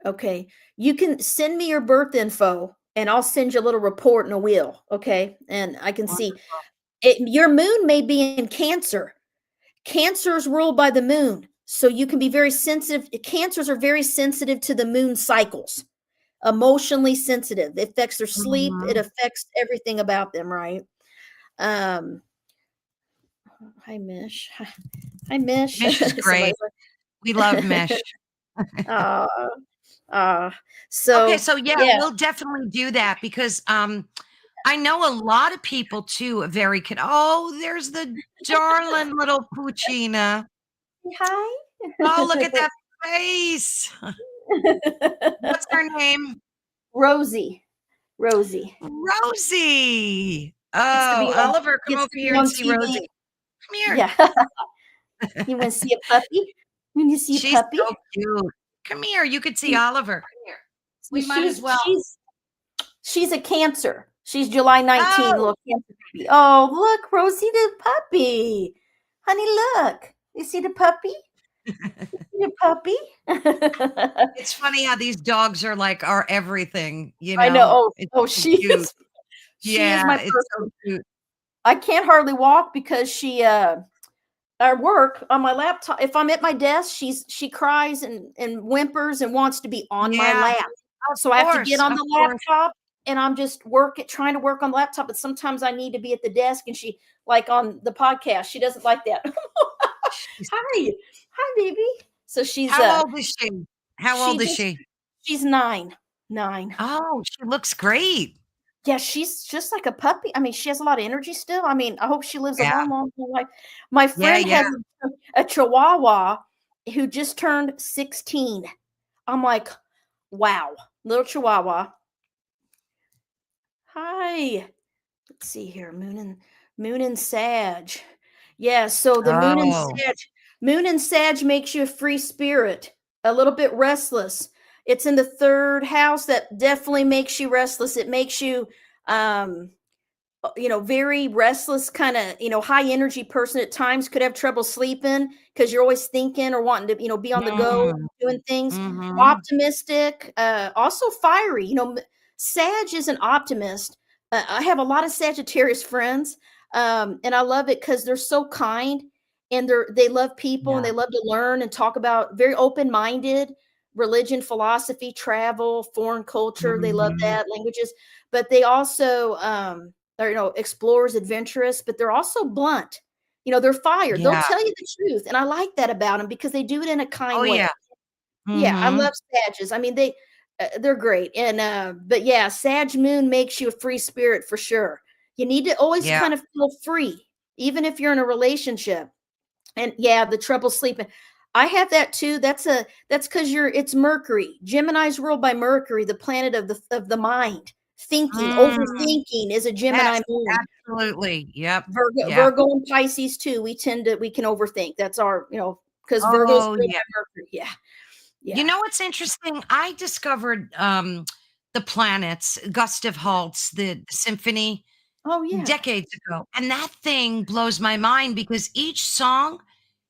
Speaker 2: Okay. You can send me your birth info and I'll send you a little report and a wheel. Okay. And I can see it. Your moon may be in Cancer. Cancer is ruled by the moon. So you can be very sensitive. Cancers are very sensitive to the moon cycles, emotionally sensitive. It affects their sleep. It
Speaker 1: Mhm.
Speaker 2: affects everything about them, right? Um, Hi, Mish. Hi, Mish.
Speaker 1: Mish is
Speaker 2: Somebody's
Speaker 1: great. We love Mish.
Speaker 2: like, uh,
Speaker 1: Okay,
Speaker 2: so
Speaker 1: so yeah,
Speaker 2: yeah.
Speaker 1: we'll definitely do that because I know a lot of people too are very oh, there's the darling little Puccina. Oh, look at
Speaker 2: Hi.
Speaker 1: that face. What's her name?
Speaker 2: Rosie. Rosie
Speaker 1: Rosie.
Speaker 2: gets to
Speaker 1: Oh,
Speaker 2: be on
Speaker 1: Oliver, come over here and
Speaker 2: on
Speaker 1: see
Speaker 2: TV.
Speaker 1: Rosie. Come here.
Speaker 2: Yeah. You wanna see a puppy? You wanna see a
Speaker 1: She's
Speaker 2: puppy?
Speaker 1: so cute. Come here. You could see
Speaker 2: She
Speaker 1: Oliver. Come here.
Speaker 2: see,
Speaker 1: We might as well.
Speaker 2: she's a Cancer. She's July 19,
Speaker 1: Oh,
Speaker 2: little Cancer baby. Oh, look, Rosie the puppy. Honey, look. You see the puppy? You puppy?
Speaker 1: it's funny how these dogs are like our everything, you
Speaker 2: I know.
Speaker 1: know?
Speaker 2: Oh,
Speaker 1: It's
Speaker 2: oh,
Speaker 1: so cute.
Speaker 2: she is
Speaker 1: Yeah,
Speaker 2: my
Speaker 1: it's so
Speaker 2: person.
Speaker 1: cute.
Speaker 2: I can't hardly walk because I work on my laptop. If I'm at my desk, she cries and whimpers and wants to be on my
Speaker 1: Yeah,
Speaker 2: lap. So I have to get on
Speaker 1: of
Speaker 2: the
Speaker 1: course.
Speaker 2: laptop and I'm just trying to work on the laptop. But sometimes I need to be at the desk and she like on the podcast, she doesn't like that.
Speaker 1: She's
Speaker 2: Hi. Hi, baby. So
Speaker 1: how old is she? How
Speaker 2: she
Speaker 1: old is
Speaker 2: just
Speaker 1: she?
Speaker 2: she's 9. 9.
Speaker 1: Oh, she looks great.
Speaker 2: Yeah, she's just like a puppy. I mean, she has a lot of energy still. I mean, I hope she lives a
Speaker 1: Yeah,
Speaker 2: long, long life. My
Speaker 1: yeah,
Speaker 2: friend
Speaker 1: yeah.
Speaker 2: has a Chihuahua who just turned 16. I'm like, wow, little Chihuahua. Hi. Let's see here. Moon and Sag. Yeah, so the
Speaker 1: Oh,
Speaker 2: Moon and Sag makes you a free spirit, a little bit restless. It's in the third house that definitely makes you restless. It makes you um very restless, kind of, high energy person at times, could have trouble sleeping because you're always thinking or wanting to, be on the go,
Speaker 1: mm,
Speaker 2: doing things.
Speaker 1: mhm.
Speaker 2: Optimistic, also fiery. Sag is an optimist. I have a lot of Sagittarius friends, and I love it because they're so kind and they love people and
Speaker 1: Yeah.
Speaker 2: they love to learn and talk about very open minded religion, philosophy, travel, foreign culture. They love
Speaker 1: Mhm.
Speaker 2: that languages, but they also or explorers, adventurous, but they're also blunt. They're fire. They'll
Speaker 1: Yeah.
Speaker 2: tell you the truth, and I like that about them because they do it in a
Speaker 1: Oh,
Speaker 2: kind
Speaker 1: yeah.
Speaker 2: way. Yeah, I
Speaker 1: Mhm.
Speaker 2: love Sages. I mean, they're great, and but yeah, Sag Moon makes you a free spirit for sure. You need to always
Speaker 1: Yeah.
Speaker 2: kind of feel free, even if you're in a relationship. And yeah, the trouble sleeping. I have that too. That's because it's Mercury. Gemini's ruled by Mercury, the planet of the mind. Thinking,
Speaker 1: Mm,
Speaker 2: overthinking is a Gemini
Speaker 1: yes,
Speaker 2: moon.
Speaker 1: absolutely. Yep. Yep.
Speaker 2: Virgo and Pisces too. We can overthink. That's our, because Virgo's
Speaker 1: Oh,
Speaker 2: ruled
Speaker 1: yeah.
Speaker 2: by Mercury. Yeah.
Speaker 1: You
Speaker 2: Yeah.
Speaker 1: know what's interesting? I discovered, the planets, Gustav Holst's the symphony
Speaker 2: Oh yeah.
Speaker 1: decades ago, and that thing blows my mind because each song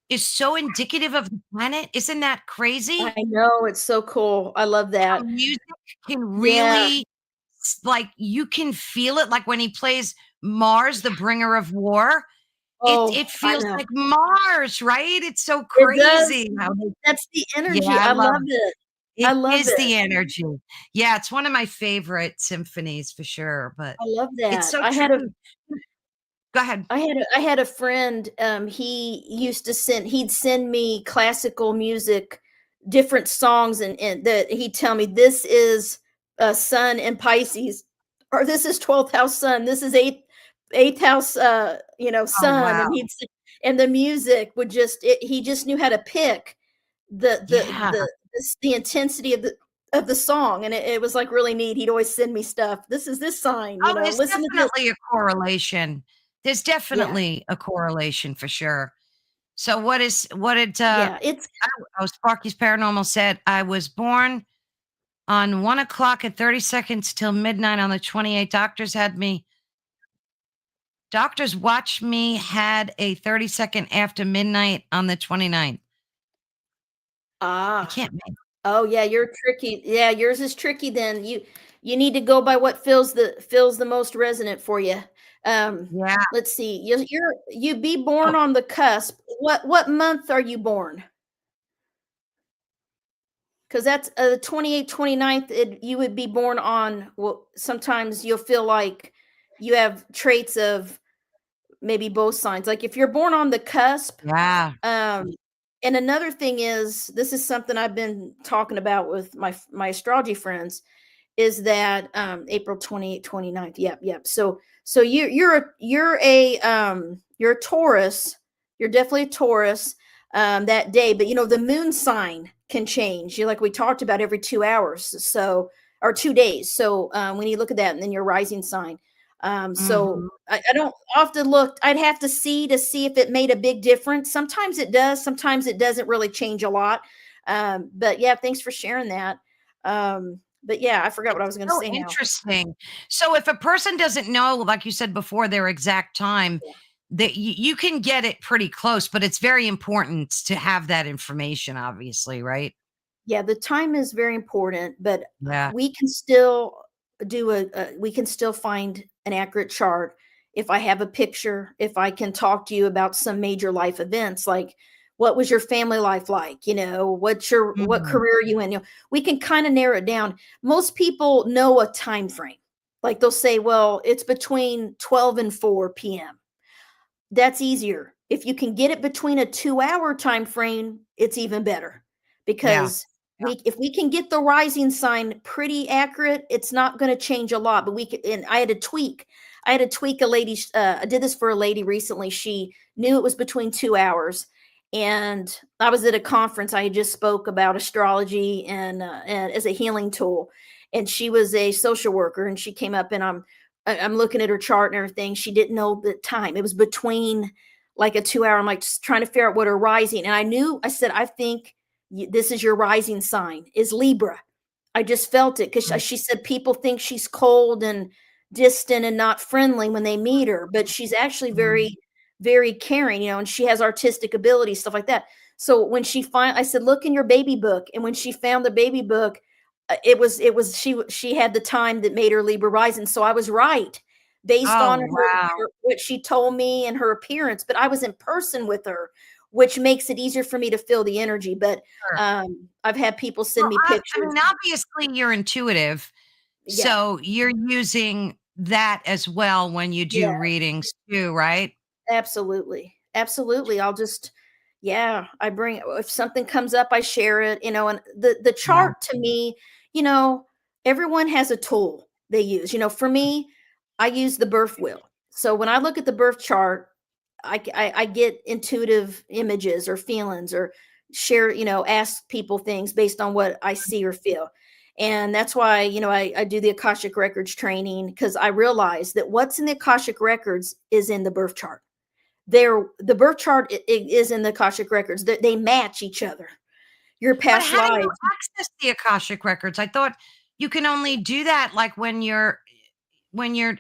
Speaker 1: is so indicative of the planet. Isn't that
Speaker 2: I
Speaker 1: crazy?
Speaker 2: know. It's so cool. I love
Speaker 1: How
Speaker 2: that.
Speaker 1: music can
Speaker 2: Yeah.
Speaker 1: really like, you can feel it, like, when he plays Mars, the bringer of war, it
Speaker 2: Oh, I
Speaker 1: feels
Speaker 2: know.
Speaker 1: like Mars, right? It's so
Speaker 2: It does.
Speaker 1: crazy how they
Speaker 2: That's the
Speaker 1: yeah,
Speaker 2: energy.
Speaker 1: I
Speaker 2: I
Speaker 1: love
Speaker 2: love it. I
Speaker 1: it
Speaker 2: love
Speaker 1: is
Speaker 2: it.
Speaker 1: the energy. Yeah, it's one of my favorite symphonies for sure, but
Speaker 2: I love
Speaker 1: it's
Speaker 2: that.
Speaker 1: so true. Go ahead.
Speaker 2: I had a friend, he'd send me classical music different songs, and that he'd tell me, this is sun in Pisces, or this is 12th house sun, this is eighth house
Speaker 1: Oh,
Speaker 2: sun,
Speaker 1: wow.
Speaker 2: and and the music would he just knew how to pick
Speaker 1: Yeah.
Speaker 2: the intensity of the song, and it was like really neat. He'd always send me stuff. This is this sign,
Speaker 1: Oh, there's
Speaker 2: listen to this.
Speaker 1: definitely a correlation. There's
Speaker 2: Yeah,
Speaker 1: definitely a correlation for sure. So what did,
Speaker 2: yeah, it's
Speaker 1: oh, Sparky's Paranormal said, I was born on 1 o'clock at 30 seconds till midnight on the 28th. Doctors watched me had a 30-second after midnight on the 29th. I
Speaker 2: ah.
Speaker 1: can't make
Speaker 2: Oh yeah, you're tricky. Yeah, yours is tricky then. You need to go by what feels the most resonant for you.
Speaker 1: Yeah.
Speaker 2: Let's see. You be born
Speaker 1: Oh,
Speaker 2: on the cusp. What month are you born? Because that's the 28th, 29th, you would be born on, well, sometimes you'll feel like you have traits of maybe both signs. Like if you're born on the cusp,
Speaker 1: yeah.
Speaker 2: um, and another thing is, this is something I've been talking about with my astrology friends, is that April 28th, 29th. Yep, yep. So you're a Taurus. You're definitely a Taurus that day, but the moon sign can change. You, like we talked about, every 2 hours, so, or 2 days. So when you look at that, and then your rising sign. So
Speaker 1: Mhm.
Speaker 2: I don't often look. I'd have to see if it made a big difference. Sometimes it does. Sometimes it doesn't really change a lot. But yeah, thanks for sharing that. But yeah, I forgot what I was going to
Speaker 1: So
Speaker 2: say now.
Speaker 1: interesting. So if a person doesn't know, like you said before, their exact time,
Speaker 2: Yeah.
Speaker 1: that you can get it pretty close, but it's very important to have that information, obviously, right?
Speaker 2: Yeah, the time is very important, but
Speaker 1: Yeah.
Speaker 2: we can still we can still find an accurate chart if I have a picture, if I can talk to you about some major life events, like what was your family life like, what
Speaker 1: Mhm.
Speaker 2: career are you in, we can kind of narrow it down. Most people know a time frame. Like they'll say, well, it's between 12 and 4 p.m. That's easier. If you can get it between a 2-hour time frame, it's even better,
Speaker 1: Yeah.
Speaker 2: because
Speaker 1: Yeah.
Speaker 2: if we can get the rising sign pretty accurate, it's not going to change a lot. But we can, and I had to tweak a lady's. I did this for a lady recently. She knew it was between 2 hours, and I was at a conference. I had just spoke about astrology and as a healing tool, and she was a social worker, and she came up, and I'm looking at her chart and everything. She didn't know the time. It was between like a 2 hour. I'm like just trying to figure out what her rising. And I knew, I said, I think this is your rising sign is Libra. I just felt it, because
Speaker 1: Mm.
Speaker 2: she said people think she's cold and distant and not friendly when they meet her, but she's actually
Speaker 1: Mm.
Speaker 2: very, very caring, and she has artistic ability, stuff like that. So when I said, look in your baby book. And when she found the baby book, she had the time that made her Libra rising. So I was right based
Speaker 1: Oh,
Speaker 2: on
Speaker 1: wow.
Speaker 2: what she told me and her appearance, but I was in person with her, which makes it easier for me to feel the energy. But
Speaker 1: Sure.
Speaker 2: I've had people send
Speaker 1: Well,
Speaker 2: me
Speaker 1: I
Speaker 2: pictures.
Speaker 1: mean, obviously you're intuitive,
Speaker 2: Yeah,
Speaker 1: so you're using that as well when you
Speaker 2: yeah.
Speaker 1: do readings too, right?
Speaker 2: Absolutely. Absolutely. Yeah, I bring, if something comes up, I share it, and the
Speaker 1: Yeah.
Speaker 2: chart to me, everyone has a tool they use. For me, I use the birth wheel. So when I look at the birth chart, I get intuitive images or feelings, or share, ask people things based on what I see or feel. And that's why, I do the Akashic Records training, because I realize that what's in the Akashic Records is in the birth chart. The birth chart is in the Akashic Records. They match each other. Your
Speaker 1: But
Speaker 2: past
Speaker 1: how do you
Speaker 2: lives.
Speaker 1: access the Akashic records? I thought you can only do that, like, when you're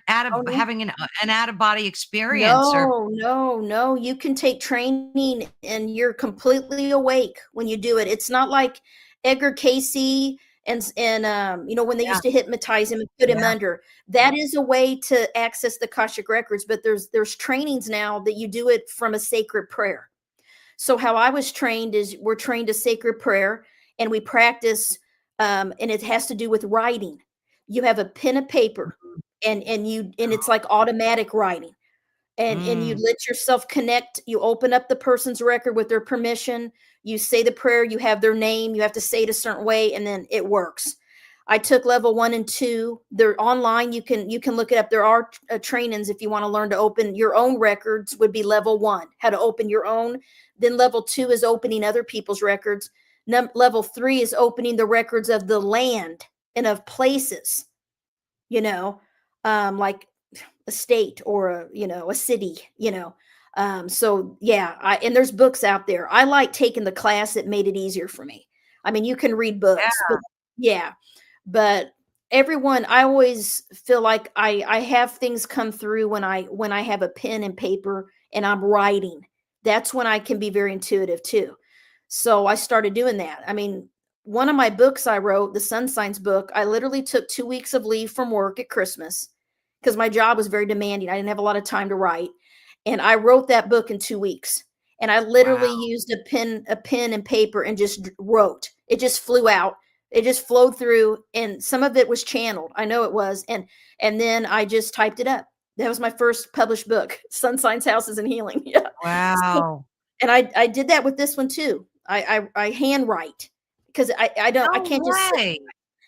Speaker 1: out
Speaker 2: Oh
Speaker 1: of
Speaker 2: no.
Speaker 1: having an out of body experience or
Speaker 2: No, no, no. You can take training and you're completely awake when you do it. It's not like Edgar Casey and when they
Speaker 1: yeah,
Speaker 2: used to hypnotize him and put him
Speaker 1: yeah.
Speaker 2: under. That is a way to access the Akashic Records, but there's trainings now that you do it from a sacred prayer. So how I was trained is, we're trained a sacred prayer, and we practice, and it has to do with writing. You have a pen and paper,
Speaker 1: Mhm.
Speaker 2: and it's like automatic writing. and you let yourself connect. You open up the person's record with their permission. You say the prayer, you have their name, you have to say it a certain way, and then it works. I took level 1 and 2. They're online. You can look it up. There are trainings if you want to learn to open your own records. Would be level 1, how to open your own. Then level 2 is opening other people's records. Level 3 is opening the records of the land and of places, like a state or a city, so yeah, and there's books out there. I like taking the class. It made it easier for me. I mean, you can read books, but yeah, but everyone, I always feel like I have things come through when I have a pen and paper and I'm writing. That's when I can be very intuitive too. So I started doing that. I mean, one of my books I wrote, the Sun Signs book, I literally took 2 weeks of leave from work at Christmas because my job was very demanding. I didn't have a lot of time to write. And I wrote that book in 2 weeks. And I literally used a pen and paper and just wrote. It just flew out. It just flowed through, and some of it was channeled. I know it was. And then I just typed it up. That was my first published book, Sun Signs, Houses, and Healing. Yeah.
Speaker 1: Wow.
Speaker 2: And I did that with this one too. I handwrite because I can't just say.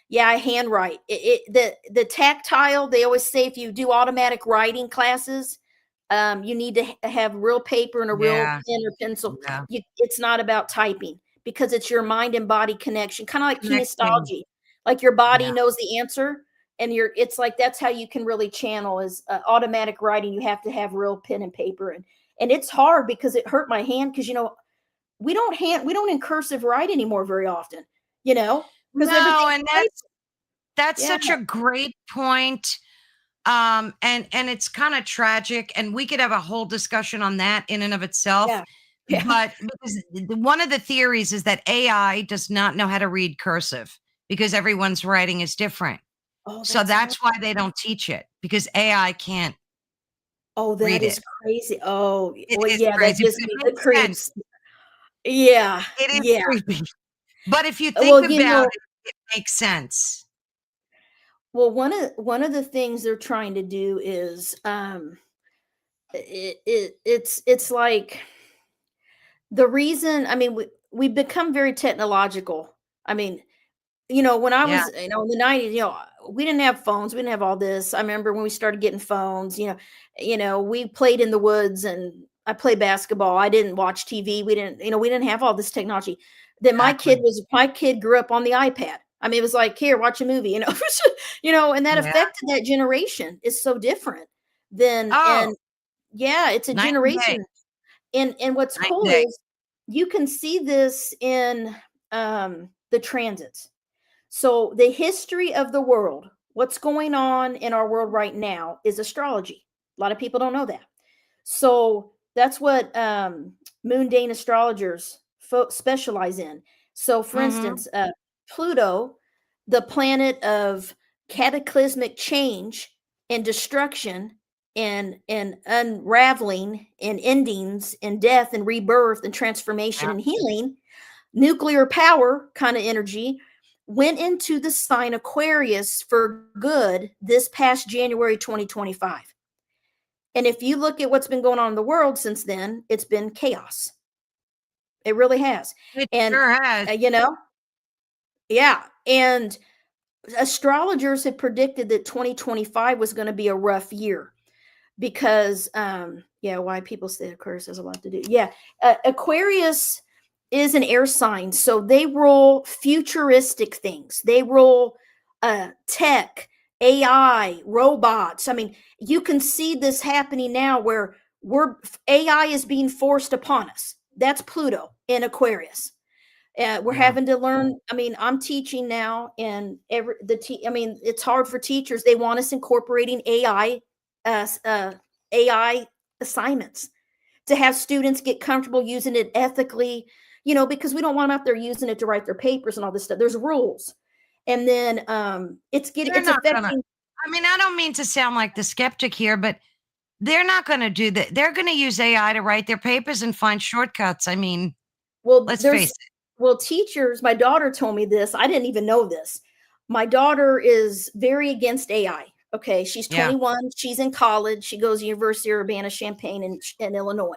Speaker 2: Yeah, I handwrite. The tactile, they always say if you do automatic writing classes, you need to have real paper and a real pen or pencil.
Speaker 1: Yeah.
Speaker 2: It's not about typing because it's your mind and body connection, kind of like kinesiology. Like your body knows the answer, and it's like that's how you can really channel is automatic writing. You have to have real pen and paper, and it's hard because it hurt my hand because we don't in cursive write anymore very often, because
Speaker 1: no, and that's such a great point. And it's kind of tragic, and we could have a whole discussion on that in and of itself. Yeah. But because one of the theories is that AI does not know how to read cursive because everyone's writing is different. So that's why they don't teach it, because AI can't.
Speaker 2: Oh, that is crazy. Oh, well, yeah,
Speaker 1: crazy,
Speaker 2: that gives me the creeps. Yeah,
Speaker 1: it is creepy. But if you think about it makes sense.
Speaker 2: Well, one of the things they're trying to do is it's like the reason. I mean, we become very technological. I mean, when I was in the 90s, we didn't have phones, we didn't have all this. I remember when we started getting phones, we played in the woods, and I played basketball. I didn't watch TV. We didn't have all this technology. Then my kid grew up on the iPad. I mean, it was like, here, watch a movie, and that affected that generation. Is so different than, and it's a generation. And what's cool is you can see this in the transits. So the history of the world, what's going on in our world right now is astrology. A lot of people don't know that. So that's what mundane astrologers specialize in. So for instance, Pluto, the planet of cataclysmic change and destruction and unraveling and endings and death and rebirth and transformation and healing, nuclear power kind of energy, went into the sign Aquarius for good this past January 2025. And if you look at what's been going on in the world since then, it's been chaos. It really has.
Speaker 1: It sure has.
Speaker 2: Yeah. And astrologers have predicted that 2025 was going to be a rough year because, why people say Aquarius has a lot to do. Yeah. Aquarius is an air sign. So they rule futuristic things. They rule tech, AI, robots. I mean, you can see this happening now where AI is being forced upon us. That's Pluto in Aquarius. We're having to learn. I mean, I'm teaching now, and it's hard for teachers. They want us incorporating AI assignments to have students get comfortable using it ethically, because we don't want them out there using it to write their papers and all this stuff. There's rules. And then it's affecting.
Speaker 1: I mean, I don't mean to sound like the skeptic here, but they're not going to do that. They're going to use AI to write their papers and find shortcuts. I mean, let's face it.
Speaker 2: Well, teachers, my daughter told me this. I didn't even know this. My daughter is very against AI. Okay, she's
Speaker 1: Yeah.
Speaker 2: 21. She's in college. She goes to University of Urbana-Champaign in Illinois.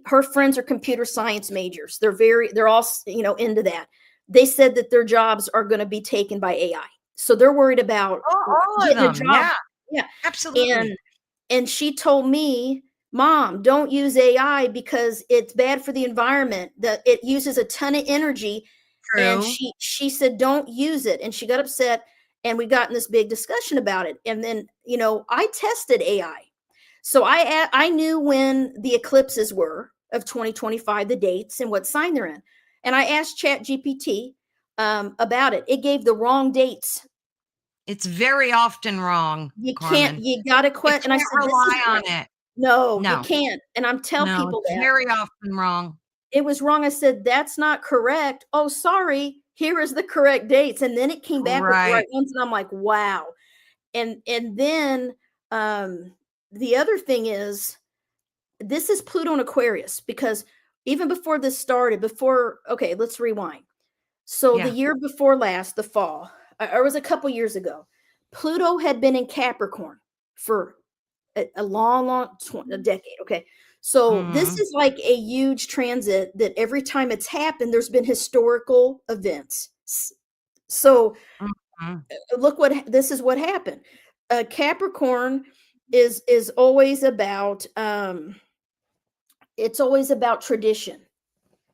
Speaker 2: Her friends are computer science majors. They're all, into that. They said that their jobs are going to be taken by AI. So they're worried about
Speaker 1: All of
Speaker 2: getting a
Speaker 1: them.
Speaker 2: job.
Speaker 1: Yeah.
Speaker 2: Yeah.
Speaker 1: Absolutely.
Speaker 2: And she told me, Mom, don't use AI because it's bad for the environment. That it uses a ton of energy. And
Speaker 1: True.
Speaker 2: she said, don't use it. And she got upset, and we got in this big discussion about it. And then, I tested AI. So I knew when the eclipses were of 2025, the dates and what sign they're in. And I asked Chat GPT about it. It gave the wrong dates.
Speaker 1: It's very often wrong, Carmen.
Speaker 2: You gotta
Speaker 1: You
Speaker 2: quit. And I
Speaker 1: can't
Speaker 2: said, this
Speaker 1: rely
Speaker 2: is
Speaker 1: on
Speaker 2: wrong.
Speaker 1: it.
Speaker 2: No, you
Speaker 1: No.
Speaker 2: can't. And I'm tell
Speaker 1: No,
Speaker 2: people
Speaker 1: it's
Speaker 2: that
Speaker 1: very often wrong.
Speaker 2: it was wrong. I said, that's not correct. Oh, sorry. Here is the correct dates. And then it came back with the right
Speaker 1: Right.
Speaker 2: ones. And I'm like, wow. And then the other thing is, this is Pluto in Aquarius, because even before this started, okay, let's rewind. So the
Speaker 1: Yeah.
Speaker 2: year before last, the fall, or it was a couple years ago, Pluto had been in Capricorn for a long a decade. Okay. So this
Speaker 1: Mhm.
Speaker 2: is like a huge transit that every time it's happened, there's been historical events. So
Speaker 1: Mhm.
Speaker 2: look this is what happened. Capricorn is always about it's always about tradition,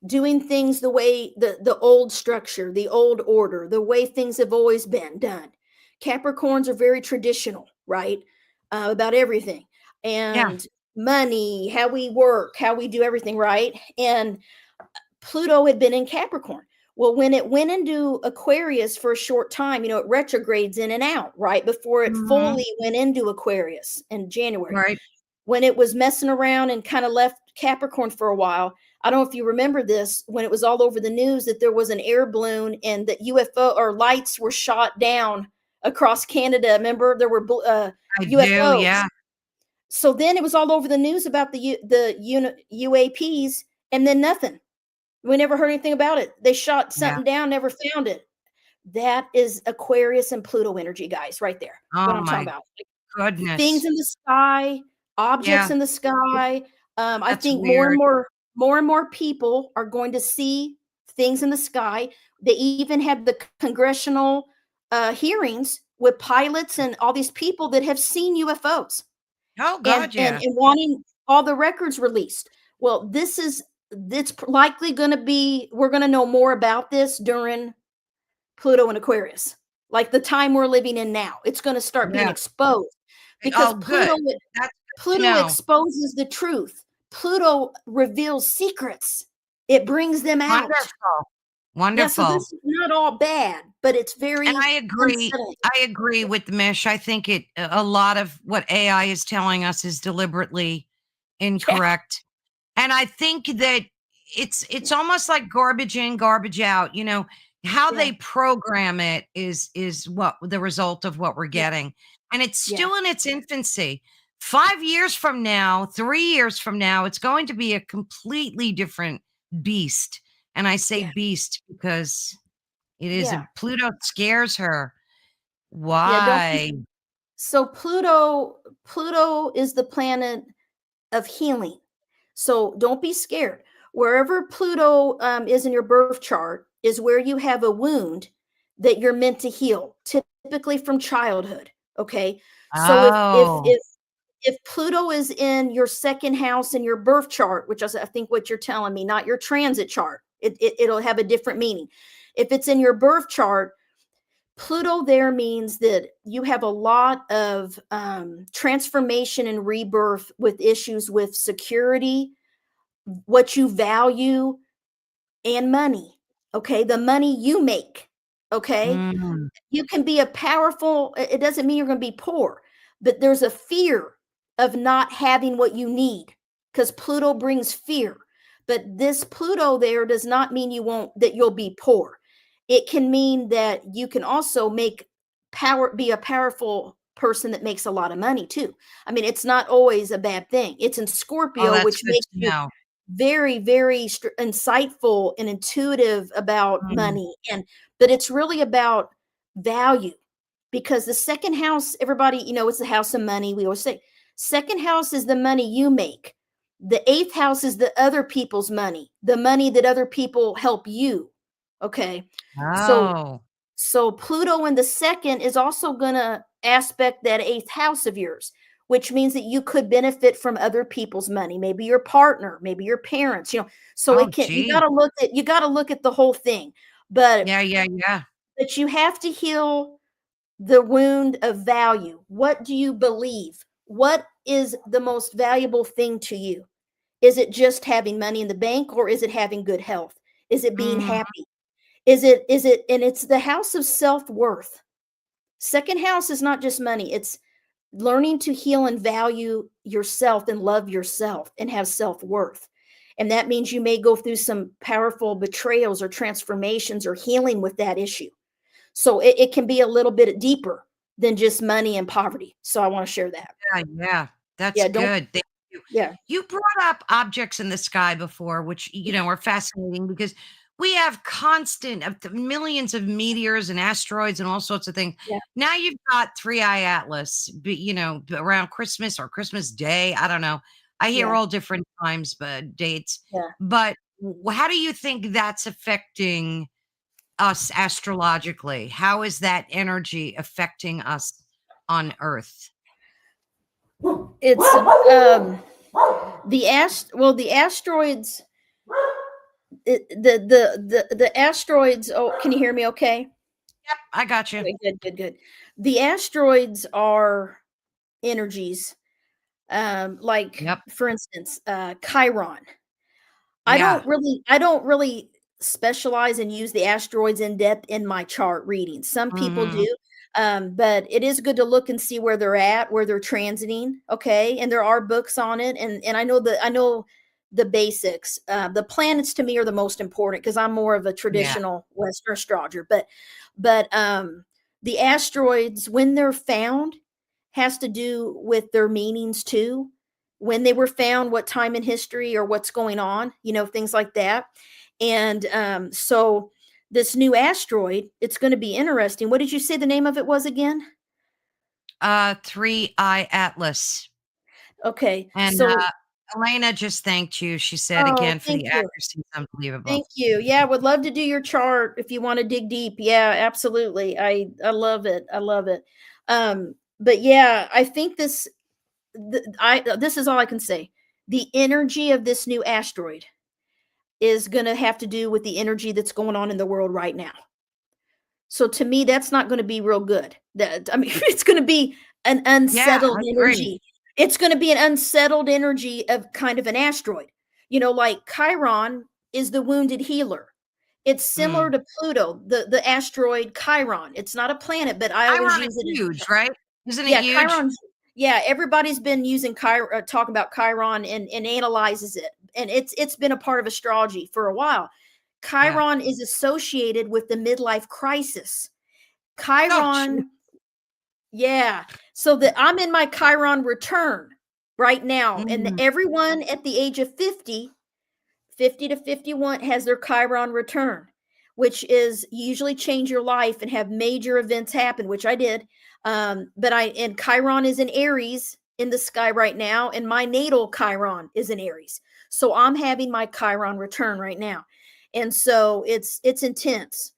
Speaker 2: doing things the way the old structure, the old order, the way things have always been done. Capricorns are very traditional, right? About everything,
Speaker 1: Yeah.
Speaker 2: and money, how we work, how we do everything, right? And Pluto had been in Capricorn. Well, when it went into Aquarius for a short time, it retrogrades in and out, right? Before it
Speaker 1: Mhm.
Speaker 2: fully went into Aquarius in January.
Speaker 1: Right.
Speaker 2: When it was messing around and kind of left Capricorn for a while, I don't know if you remember this, when it was all over the news that there was an air balloon and that UFO or lights were shot down across Canada. Remember, there were
Speaker 1: I do,
Speaker 2: UFOs.
Speaker 1: yeah.
Speaker 2: So then it was all over the news about the UAPs, and then nothing. We never heard anything about it. They shot
Speaker 1: Yeah.
Speaker 2: something down, never found it. That is Aquarius and Pluto energy, guys, right there. What
Speaker 1: Oh
Speaker 2: I'm talking
Speaker 1: my
Speaker 2: about. Things
Speaker 1: goodness.
Speaker 2: in the sky, objects
Speaker 1: Yeah.
Speaker 2: in the sky. I
Speaker 1: That's
Speaker 2: think more and
Speaker 1: weird.
Speaker 2: more people are going to see things in the sky. They even had the congressional hearings with pilots and all these people that have seen UFOs,
Speaker 1: Oh
Speaker 2: and
Speaker 1: god,
Speaker 2: and
Speaker 1: yeah.
Speaker 2: and wanting all the records released. Well, it's likely going to be. We're going to know more about this during Pluto and Aquarius, like the time we're living in now. It's going to start being
Speaker 1: Yeah.
Speaker 2: exposed because
Speaker 1: Oh, good. That's good to
Speaker 2: Pluto
Speaker 1: know.
Speaker 2: exposes the truth. Pluto reveals secrets. It brings them out.
Speaker 1: Wonderful.
Speaker 2: Yeah, so
Speaker 1: Wonderful.
Speaker 2: this is not all bad, but it's
Speaker 1: And
Speaker 2: very
Speaker 1: I agree.
Speaker 2: unsettling.
Speaker 1: I agree with Mish. I think a lot of what AI is telling us is deliberately
Speaker 2: Yeah,
Speaker 1: incorrect. And I think that it's almost like garbage in, garbage out. How
Speaker 2: yeah,
Speaker 1: they program it is what the result of what we're
Speaker 2: yeah,
Speaker 1: getting. And it's
Speaker 2: yeah,
Speaker 1: still in its infancy. 5 years from now, 3 years from now, it's going to be a completely different beast. And I say
Speaker 2: yeah,
Speaker 1: beast because
Speaker 2: yeah,
Speaker 1: Pluto scares her.
Speaker 2: yeah.
Speaker 1: Why?
Speaker 2: So Pluto is the planet of healing. So don't be scared. Wherever Pluto is in your birth chart is where you have a wound that you're meant to heal, typically from childhood. Okay. So
Speaker 1: Oh,
Speaker 2: if Pluto is in your second house in your birth chart, which is I think what you're telling me, not your transit chart, it'll have a different meaning. If it's in your birth chart, Pluto there means that you have a lot of transformation and rebirth with issues with security, what you value, and money. Okay. The money you make. Okay.
Speaker 1: mm,
Speaker 2: You can be a powerful, it doesn't mean you're going to be poor, but there's a fear of not having what you need because Pluto brings fear. But this Pluto there does not mean that you'll be poor. It can mean that you can also be a powerful person that makes a lot of money too. I mean, it's not always a bad thing. It's in
Speaker 1: oh,
Speaker 2: Scorpio,
Speaker 1: that's
Speaker 2: which
Speaker 1: good
Speaker 2: makes
Speaker 1: to
Speaker 2: you
Speaker 1: know.
Speaker 2: very, very insightful and intuitive about
Speaker 1: Mm,
Speaker 2: money. But it's really about value. because the second house, everybody, it's the house of money. We always say second house is the money you make. The eighth house is the other people's money, the money that other people help you. Okay. So,
Speaker 1: Oh,
Speaker 2: Pluto in the second is also going to aspect that eighth house of yours, which means that you could benefit from other people's money, maybe your partner, maybe your parents, so
Speaker 1: oh,
Speaker 2: it can,
Speaker 1: gee.
Speaker 2: you got to look at the whole thing, but
Speaker 1: Yeah.
Speaker 2: you have to heal the wound of value. What do you believe? What is the most valuable thing to you? Is it just having money in the bank, or is it having good health? Is it being
Speaker 1: Mhm.
Speaker 2: happy? Is it, and it's the house of self-worth. Second house is not just money. It's learning to heal and value yourself and love yourself and have self-worth. And that means you may go through some powerful betrayals or transformations or healing with that issue. So it can be a little bit deeper than just money and poverty. So I want to share that.
Speaker 1: Yeah. That's
Speaker 2: Yeah, don't,
Speaker 1: good. Thank you.
Speaker 2: yeah,
Speaker 1: You brought up objects in the sky before, which, are fascinating because we have constant of millions of meteors and asteroids and all sorts of things.
Speaker 2: yeah,
Speaker 1: Now you've got Three-Eye Atlas, around Christmas or Christmas Day. I don't know. I hear
Speaker 2: yeah,
Speaker 1: all different times, but dates.
Speaker 2: yeah.
Speaker 1: But how do you think that's affecting us astrologically? How is that energy affecting us on Earth?
Speaker 2: It's the asteroids, the asteroids. Oh, can you hear me okay?
Speaker 1: Yep, I got you.
Speaker 2: Okay, good. The asteroids are energies, like,
Speaker 1: Yep.
Speaker 2: for instance, Chiron.
Speaker 1: Yeah.
Speaker 2: I don't really specialize and use the asteroids in depth in my chart readings. Some people
Speaker 1: Mhm.
Speaker 2: do, but it is good to look and see where they're at, where they're transiting. Okay, and there are books on it, and I know the basics. The planets to me are the most important because I'm more of a
Speaker 1: Yeah.
Speaker 2: traditional Western astrologer. But the asteroids, when they're found, has to do with their meanings too, when they were found, what time in history or what's going on, things like that. And so this new asteroid, it's going to be interesting. What did you say the name of it was again?
Speaker 1: Three-Eye Atlas.
Speaker 2: Okay.
Speaker 1: And,
Speaker 2: So,
Speaker 1: Elena just thanked you. She said,
Speaker 2: oh,
Speaker 1: "Again, for
Speaker 2: thank
Speaker 1: the
Speaker 2: you.
Speaker 1: accuracy, it's unbelievable."
Speaker 2: Thank you. Yeah, would love to do your chart if you want to dig deep. Yeah, absolutely. I love it. I love it. But yeah, I think this is all I can say. The energy of this new asteroid is going to have to do with the energy that's going on in the world right now. So to me, that's not going to be real good. I mean, it's going to be an
Speaker 1: Yeah,
Speaker 2: unsettled
Speaker 1: I agree.
Speaker 2: energy. It's going to be an unsettled energy of kind of an asteroid. Like Chiron is the wounded healer. It's similar
Speaker 1: Mm.
Speaker 2: to Pluto, the asteroid Chiron. It's not a planet, but I always
Speaker 1: Chiron is
Speaker 2: use it as
Speaker 1: huge, right? Isn't it
Speaker 2: yeah,
Speaker 1: huge?
Speaker 2: Chiron. Yeah, everybody's been using Chiron, talk about Chiron, and analyzes it, and it's been a part of astrology for a while.
Speaker 1: Yeah.
Speaker 2: Chiron is associated with the midlife crisis.
Speaker 1: Oh, gee.
Speaker 2: Chiron, yeah. So that I'm in my Chiron return right now, and
Speaker 1: Mm.
Speaker 2: everyone at the age of 50 to 51 has their Chiron return, which is you usually change your life and have major events happen, which I did. And Chiron is in Aries in the sky right now, and my natal Chiron is in Aries. So I'm having my Chiron return right now. And so it's intense.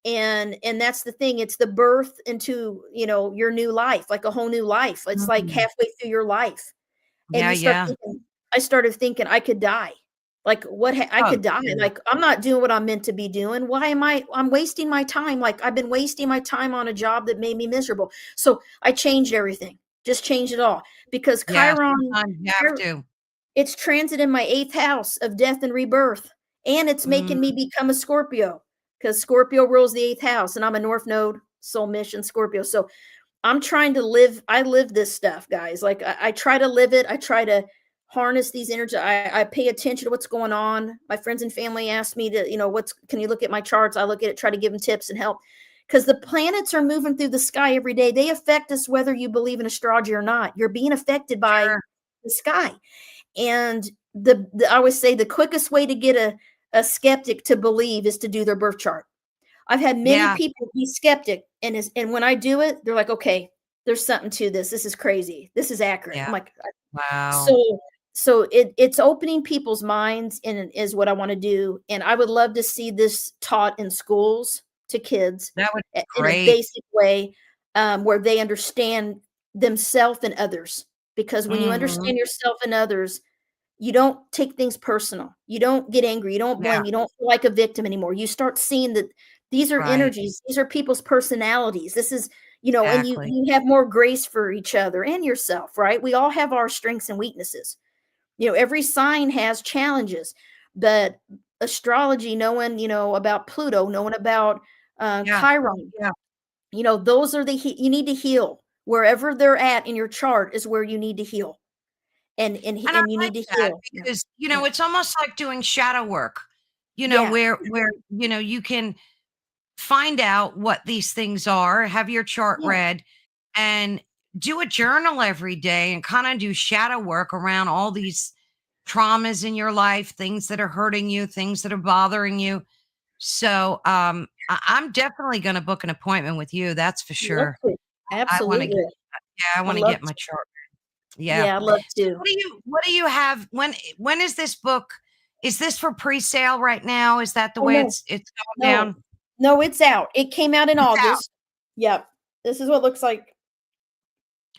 Speaker 2: And that's the thing. It's the birth into, your new life, like a whole new life. It's like
Speaker 1: Mm.
Speaker 2: halfway through your life. And
Speaker 1: Yeah,
Speaker 2: you start
Speaker 1: yeah.
Speaker 2: thinking, I started thinking I could die. Like I
Speaker 1: Oh,
Speaker 2: could die.
Speaker 1: gee.
Speaker 2: Like I'm not doing what I'm meant to be doing. Why am I'm wasting my time? Like I've been wasting my time on a job that made me miserable. So I changed everything. Just changed it all because
Speaker 1: Yeah,
Speaker 2: Chiron,
Speaker 1: sometimes you have to.
Speaker 2: it's transit in my eighth house of death and rebirth. And it's
Speaker 1: Mm.
Speaker 2: making me become a Scorpio because Scorpio rules the eighth house. And I'm a North Node soul mission Scorpio. So I'm trying to I live this stuff, guys. Like I try to live it. I try to harness these energy. I pay attention to what's going on. My friends and family ask me to, can you look at my charts? I look at it, try to give them tips and help. Because the planets are moving through the sky every day. They affect us whether you believe in astrology or not. You're being affected by
Speaker 1: Sure.
Speaker 2: the sky. And I always say the quickest way to get a skeptic to believe is to do their birth chart. I've had many
Speaker 1: Yeah.
Speaker 2: people be skeptic, and when I do it, they're like, okay, there's something to this. This is crazy. This is accurate.
Speaker 1: Yeah.
Speaker 2: I'm like,
Speaker 1: Wow.
Speaker 2: so it's opening people's minds and is what I want to do. And I would love to see this taught in schools to kids
Speaker 1: That would be
Speaker 2: in a
Speaker 1: great.
Speaker 2: basic way, where they understand themselves and others. Because when you
Speaker 1: Mhm.
Speaker 2: understand yourself and others, you don't take things personal. You don't get angry. You don't
Speaker 1: Yeah,
Speaker 2: blame. You don't feel like a victim anymore. You start seeing that these are
Speaker 1: right.
Speaker 2: energies. These are people's personalities. This is, and you
Speaker 1: Exactly.
Speaker 2: you have more grace for each other and yourself, right? We all have our strengths and weaknesses. Every sign has challenges, but astrology, knowing, about Pluto, knowing about
Speaker 1: Yeah.
Speaker 2: Chiron,
Speaker 1: Yeah.
Speaker 2: those are you need to heal. Wherever they're at in your chart is where you need to heal.
Speaker 1: And I
Speaker 2: And you
Speaker 1: like
Speaker 2: need to
Speaker 1: that
Speaker 2: heal. Yeah.
Speaker 1: because,
Speaker 2: Yeah.
Speaker 1: it's almost like doing shadow work,
Speaker 2: Yeah.
Speaker 1: where, you can find out what these things are, have your chart
Speaker 2: Yeah.
Speaker 1: read, and do a journal every day and kind of do shadow work around all these traumas in your life, things that are hurting you, things that are bothering you. So I'm definitely going to book an appointment with you. That's for
Speaker 2: Love
Speaker 1: sure.
Speaker 2: to.
Speaker 1: I want to
Speaker 2: Absolutely.
Speaker 1: get, yeah, I
Speaker 2: I'd
Speaker 1: want to
Speaker 2: love
Speaker 1: get my
Speaker 2: to.
Speaker 1: chart. Yeah.
Speaker 2: Yeah, I'd love
Speaker 1: So
Speaker 2: to.
Speaker 1: what do you have when is this book? Is this for pre-sale right now? Is that the
Speaker 2: Oh,
Speaker 1: way
Speaker 2: no.
Speaker 1: it's going
Speaker 2: No.
Speaker 1: down?
Speaker 2: No, it's out. It came out in
Speaker 1: It's out.
Speaker 2: August. Yep. This is what it looks like.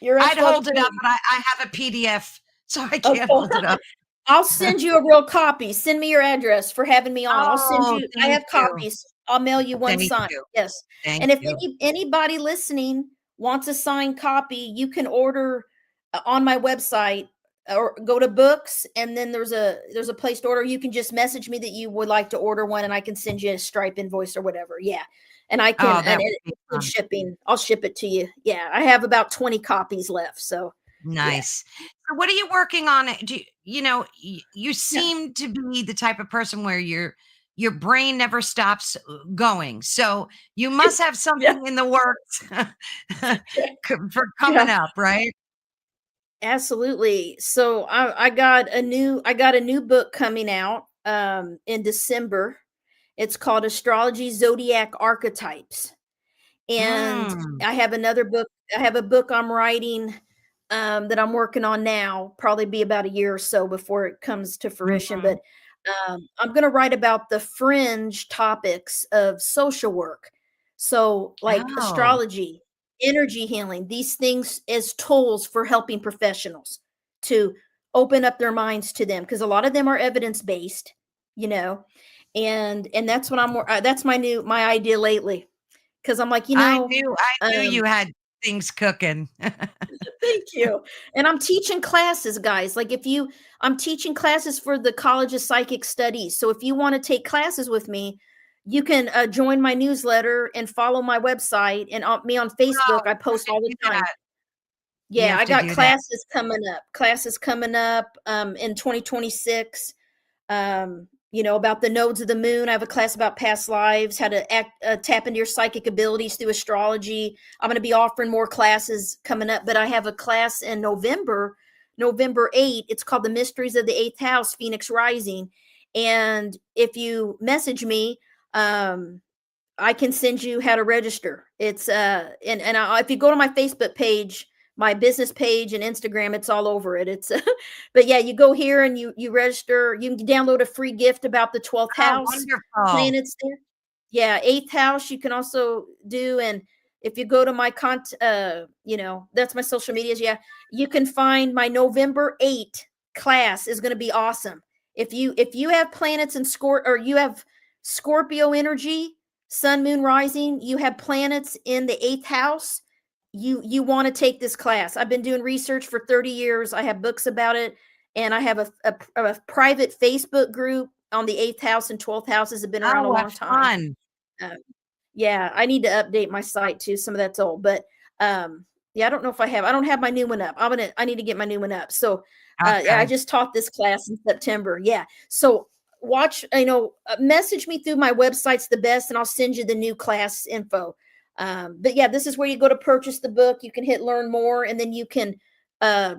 Speaker 2: Your
Speaker 1: I'd hold it
Speaker 2: astrological.
Speaker 1: up, but I have a PDF, so I
Speaker 2: Okay.
Speaker 1: can't hold it up.
Speaker 2: I'll send you a real copy. Send me your address for having me on. I'll send
Speaker 1: Oh,
Speaker 2: you. I
Speaker 1: thank
Speaker 2: have
Speaker 1: you.
Speaker 2: copies. I'll mail you one
Speaker 1: Thank
Speaker 2: signed.
Speaker 1: you.
Speaker 2: Yes.
Speaker 1: Thank
Speaker 2: And if
Speaker 1: you.
Speaker 2: anybody listening wants a signed copy, you can order on my website or go to books, and then there's a place to order. You can just message me that you would like to order one, and I can send you a Stripe invoice or whatever. Yeah. And I can,
Speaker 1: Oh,
Speaker 2: and
Speaker 1: that would
Speaker 2: it
Speaker 1: be
Speaker 2: includes
Speaker 1: fun.
Speaker 2: shipping. I'll ship it to you. Yeah. I have about 20 copies left. So yeah.
Speaker 1: Nice. So what are you working on? You
Speaker 2: Yeah.
Speaker 1: seem to be the type of person where your brain never stops going. So you must have
Speaker 2: Yeah.
Speaker 1: something in the works for
Speaker 2: Yeah.
Speaker 1: coming up, right?
Speaker 2: Absolutely. So I got a new book coming out in December. It's called Astrology Zodiac Archetypes. And
Speaker 1: Mm.
Speaker 2: I have a book I'm writing that I'm working on now, probably be about a year or so before it comes to fruition.
Speaker 1: Mhm.
Speaker 2: But I'm going to write about the fringe topics of social work. So, like
Speaker 1: Oh.
Speaker 2: astrology, energy healing, these things as tools for helping professionals to open up their minds to them, because a lot of them are evidence based, you know, and that's what that's my idea lately, because I'm like,
Speaker 1: I knew you
Speaker 2: um,
Speaker 1: had things cooking.
Speaker 2: thank you. And I'm teaching classes, guys. I'm teaching classes for the College of Psychic Studies. So if you want to take classes with me, you can join my newsletter and follow my website, and me on Facebook.
Speaker 1: Oh,
Speaker 2: I
Speaker 1: you have
Speaker 2: post
Speaker 1: to
Speaker 2: all the
Speaker 1: do
Speaker 2: time.
Speaker 1: that. You
Speaker 2: Yeah,
Speaker 1: have
Speaker 2: I
Speaker 1: to
Speaker 2: got
Speaker 1: do that.
Speaker 2: classes coming up in 2026. About the nodes of the moon. I have a class about past lives, how to tap into your psychic abilities through astrology. I'm going to be offering more classes coming up, but I have a class in November 8th. It's called The Mysteries of the Eighth House, Phoenix Rising. And if you message me, I can send you how to register. It's if you go to my Facebook page, my business page and Instagram, it's all over it. It's but yeah, you go here and you register. You can download a free gift about the 12th
Speaker 1: Oh,
Speaker 2: house
Speaker 1: wonderful.
Speaker 2: planets there. Yeah, 8th house you can also do. And if you go to my that's my social medias. Yeah, you can find my November 8 class is going to be awesome. If you have planets in or you have Scorpio energy, sun, moon, rising, you have planets in the 8th house, you want to take this class. I've been doing research for 30 years. I have books about it, and I have a private Facebook group on the 8th house and 12th houses have been around
Speaker 1: Oh,
Speaker 2: a
Speaker 1: what
Speaker 2: long time.
Speaker 1: fun.
Speaker 2: Uh, yeah, I need to update my site too. Some of that's old, but yeah, I don't have my new one up. I need to get my new one up. So yeah, I
Speaker 1: Okay.
Speaker 2: just taught this class in September. Yeah. So watch, message me through my website's the best, and I'll send you the new class info. But yeah, this is where you go to purchase the book. You can hit learn more, and then you can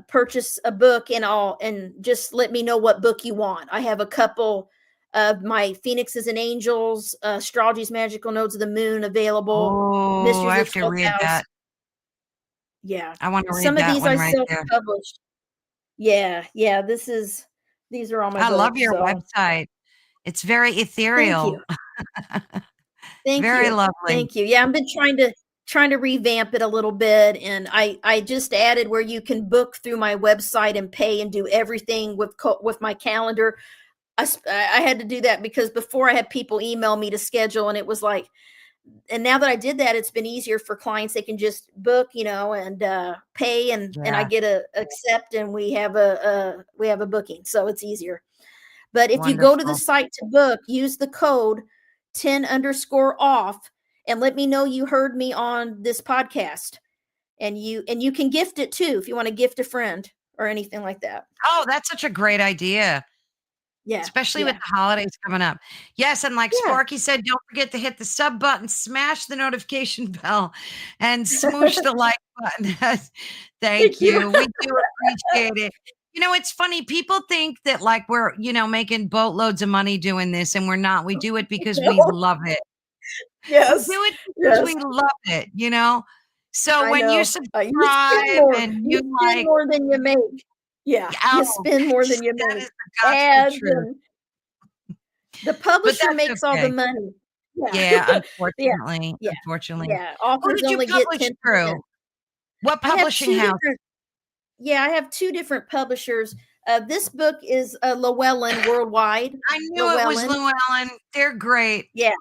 Speaker 2: purchase a book, and just let me know what book you want. I have a couple My Phoenixes and Angels, Astrology's Magical Nodes of the Moon available,
Speaker 1: Oh, I
Speaker 2: Mysteries of
Speaker 1: have
Speaker 2: the
Speaker 1: to
Speaker 2: 12th
Speaker 1: read
Speaker 2: House.
Speaker 1: that.
Speaker 2: Yeah.
Speaker 1: I want to read
Speaker 2: Some of
Speaker 1: that
Speaker 2: these
Speaker 1: one
Speaker 2: I
Speaker 1: right there.
Speaker 2: self-published. Yeah, yeah, these are all my
Speaker 1: I love
Speaker 2: books,
Speaker 1: your
Speaker 2: so
Speaker 1: website. It's very
Speaker 2: thank you.
Speaker 1: ethereal.
Speaker 2: Thank
Speaker 1: Very
Speaker 2: you.
Speaker 1: lovely.
Speaker 2: Thank you. Yeah, I've been trying to revamp it a little bit, and I just added where you can book through my website and pay and do everything with my calendar. I had to do that because before I had people email me to schedule, and it was like, and now that I did that, it's been easier for clients. They can just book, and pay, and I
Speaker 1: Yeah,
Speaker 2: get a accept, and we have a booking, so it's easier. But if you go to the
Speaker 1: wonderful.
Speaker 2: site to book, use the code 10_off and let me know you heard me on this podcast. And you can gift it too if you want to gift a friend or anything like that.
Speaker 1: Oh, that's such a great idea,
Speaker 2: Yeah.
Speaker 1: especially with
Speaker 2: Yeah.
Speaker 1: the holidays coming up. Yes, and like
Speaker 2: Yeah.
Speaker 1: Sparky said, don't forget to hit the sub button, smash the notification bell, and smoosh the like button.
Speaker 2: Thank
Speaker 1: Thank
Speaker 2: you.
Speaker 1: you. We do appreciate it. It's funny. People think that like we're, making boatloads of money doing this, and we're not. We do it because we
Speaker 2: No.
Speaker 1: love it. We
Speaker 2: Yes.
Speaker 1: do it because
Speaker 2: Yes.
Speaker 1: we love it. So
Speaker 2: I
Speaker 1: when you
Speaker 2: know. You spend
Speaker 1: subscribe
Speaker 2: more.
Speaker 1: and
Speaker 2: You
Speaker 1: you
Speaker 2: spend
Speaker 1: like,
Speaker 2: more than you make. Yeah. You
Speaker 1: oh,
Speaker 2: spend more than you
Speaker 1: that
Speaker 2: make.
Speaker 1: is the gospel
Speaker 2: Ads
Speaker 1: truth.
Speaker 2: and the
Speaker 1: But
Speaker 2: publisher
Speaker 1: that's
Speaker 2: makes all the
Speaker 1: okay.
Speaker 2: money. Yeah.
Speaker 1: Yeah,
Speaker 2: Yeah.
Speaker 1: unfortunately,
Speaker 2: Yeah.
Speaker 1: unfortunately.
Speaker 2: Yeah.
Speaker 1: Who
Speaker 2: Authors
Speaker 1: did you
Speaker 2: only get
Speaker 1: publish
Speaker 2: 10%.
Speaker 1: through? What
Speaker 2: I have
Speaker 1: publishing
Speaker 2: two
Speaker 1: house?
Speaker 2: different Yeah, I have two different publishers. This book is Llewellyn Worldwide.
Speaker 1: I knew it was
Speaker 2: Llewellyn.
Speaker 1: Llewellyn. They're great.
Speaker 2: Yeah.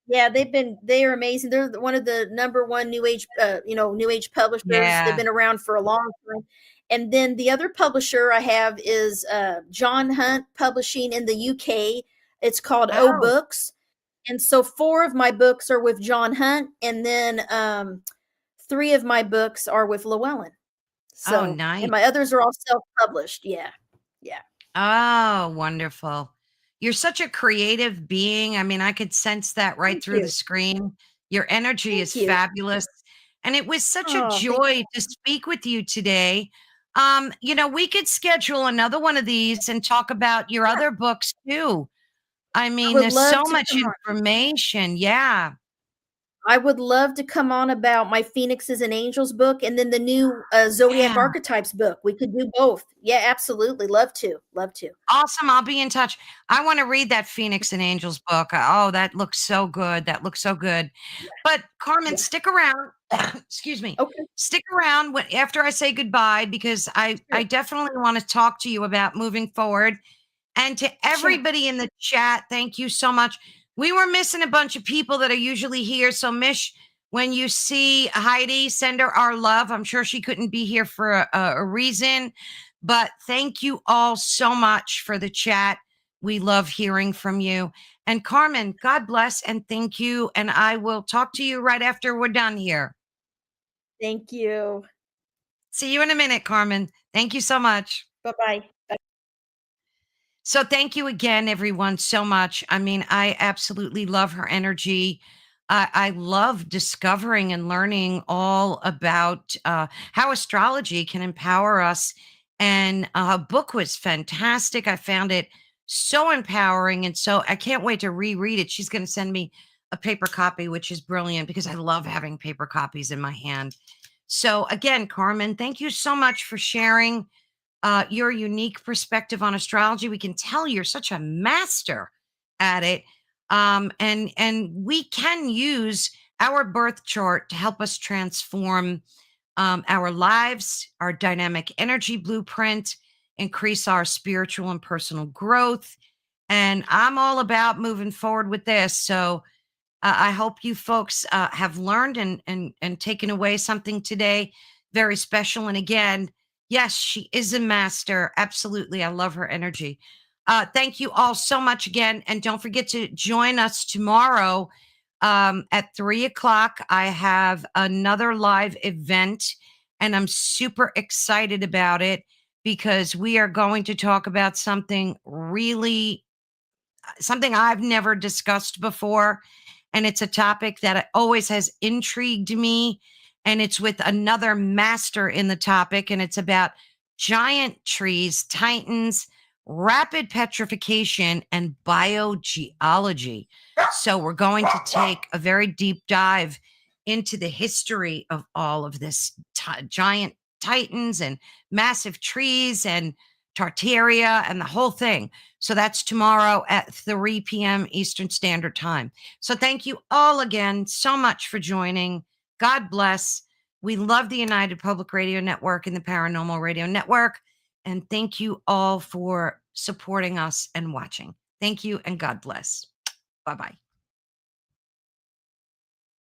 Speaker 2: Yeah, they are amazing. They're one of the number one new age publishers. They've
Speaker 1: Yeah.
Speaker 2: been around for a long time. And then the other publisher I have is John Hunt Publishing in the UK. It's called O
Speaker 1: Oh,
Speaker 2: Books. And so four of my books are with John Hunt, and then three of my books are with Llewellyn.
Speaker 1: oh,
Speaker 2: So,
Speaker 1: nice.
Speaker 2: and my others are all self-published. Yeah. Yeah.
Speaker 1: Oh, wonderful. You're such a creative being. I mean, I could sense that right
Speaker 2: Thank
Speaker 1: through the
Speaker 2: you.
Speaker 1: screen. Your energy
Speaker 2: Thank
Speaker 1: is
Speaker 2: you.
Speaker 1: fabulous. And it was such a
Speaker 2: Oh, thank
Speaker 1: joy to speak with you today. We could schedule another one of these and talk about your
Speaker 2: yeah.
Speaker 1: other books too. I
Speaker 2: I
Speaker 1: mean,
Speaker 2: would
Speaker 1: there's
Speaker 2: love
Speaker 1: so
Speaker 2: to
Speaker 1: much
Speaker 2: come on.
Speaker 1: information. Yeah.
Speaker 2: I would love to come on about my Phoenixes and Angels book and then the new Zodiac
Speaker 1: Yeah.
Speaker 2: Archetypes book. We could do both. Yeah, absolutely. Love to. Love to.
Speaker 1: Awesome. I'll be in touch. I want to read that Phoenix and Angels book. Oh, that looks so good. That looks so good.
Speaker 2: Yeah.
Speaker 1: But Carmen,
Speaker 2: Yeah.
Speaker 1: stick around. Excuse me.
Speaker 2: Okay.
Speaker 1: Stick around after I say goodbye because I
Speaker 2: Sure.
Speaker 1: definitely want to talk to you about moving forward. And to
Speaker 2: Sure.
Speaker 1: everybody in the chat, thank you so much. We were missing a bunch of people that are usually here. So, Mish, when you see Heidi, send her our love. I'm sure she couldn't be here for a reason. But thank you all so much for the chat. We love hearing from you. And Carmen, God bless and thank you. And I will talk to you right after we're done here.
Speaker 2: Thank you.
Speaker 1: See you in a minute, Carmen. Thank you so much.
Speaker 2: Bye-bye.
Speaker 1: So thank you again, everyone, so much. I mean, I absolutely love her energy. I love discovering and learning all about how astrology can empower us. And her book was fantastic. I found it so empowering. And so I can't wait to reread it. She's going to send me a paper copy, which is brilliant because I love having paper copies in my hand. So again, Carmen, thank you so much for sharing your unique perspective on astrology. We can tell you're such a master at it. And we can use our birth chart to help us transform our lives, our dynamic energy blueprint, increase our spiritual and personal growth. And I'm all about moving forward with this. So I hope you folks have learned and taken away something today very special. And again, yes, she is a master. Absolutely. I love her energy. Thank you all so much again. And don't forget to join us tomorrow at 3:00. I have another live event, and I'm super excited about it because we are going to talk about something I've never discussed before. And it's a topic that always has intrigued me. And it's with another master in the topic. And it's about giant trees, titans, rapid petrification, and biogeology. So we're going to take a very deep dive into the history of all of this giant titans and massive trees and Tartaria and the whole thing. So that's tomorrow at 3 p.m. Eastern Standard Time. So thank you all again so much for joining. God bless. We love the United Public Radio Network and the Paranormal Radio Network. And thank you all for supporting us and watching. Thank you and God bless. Bye-bye.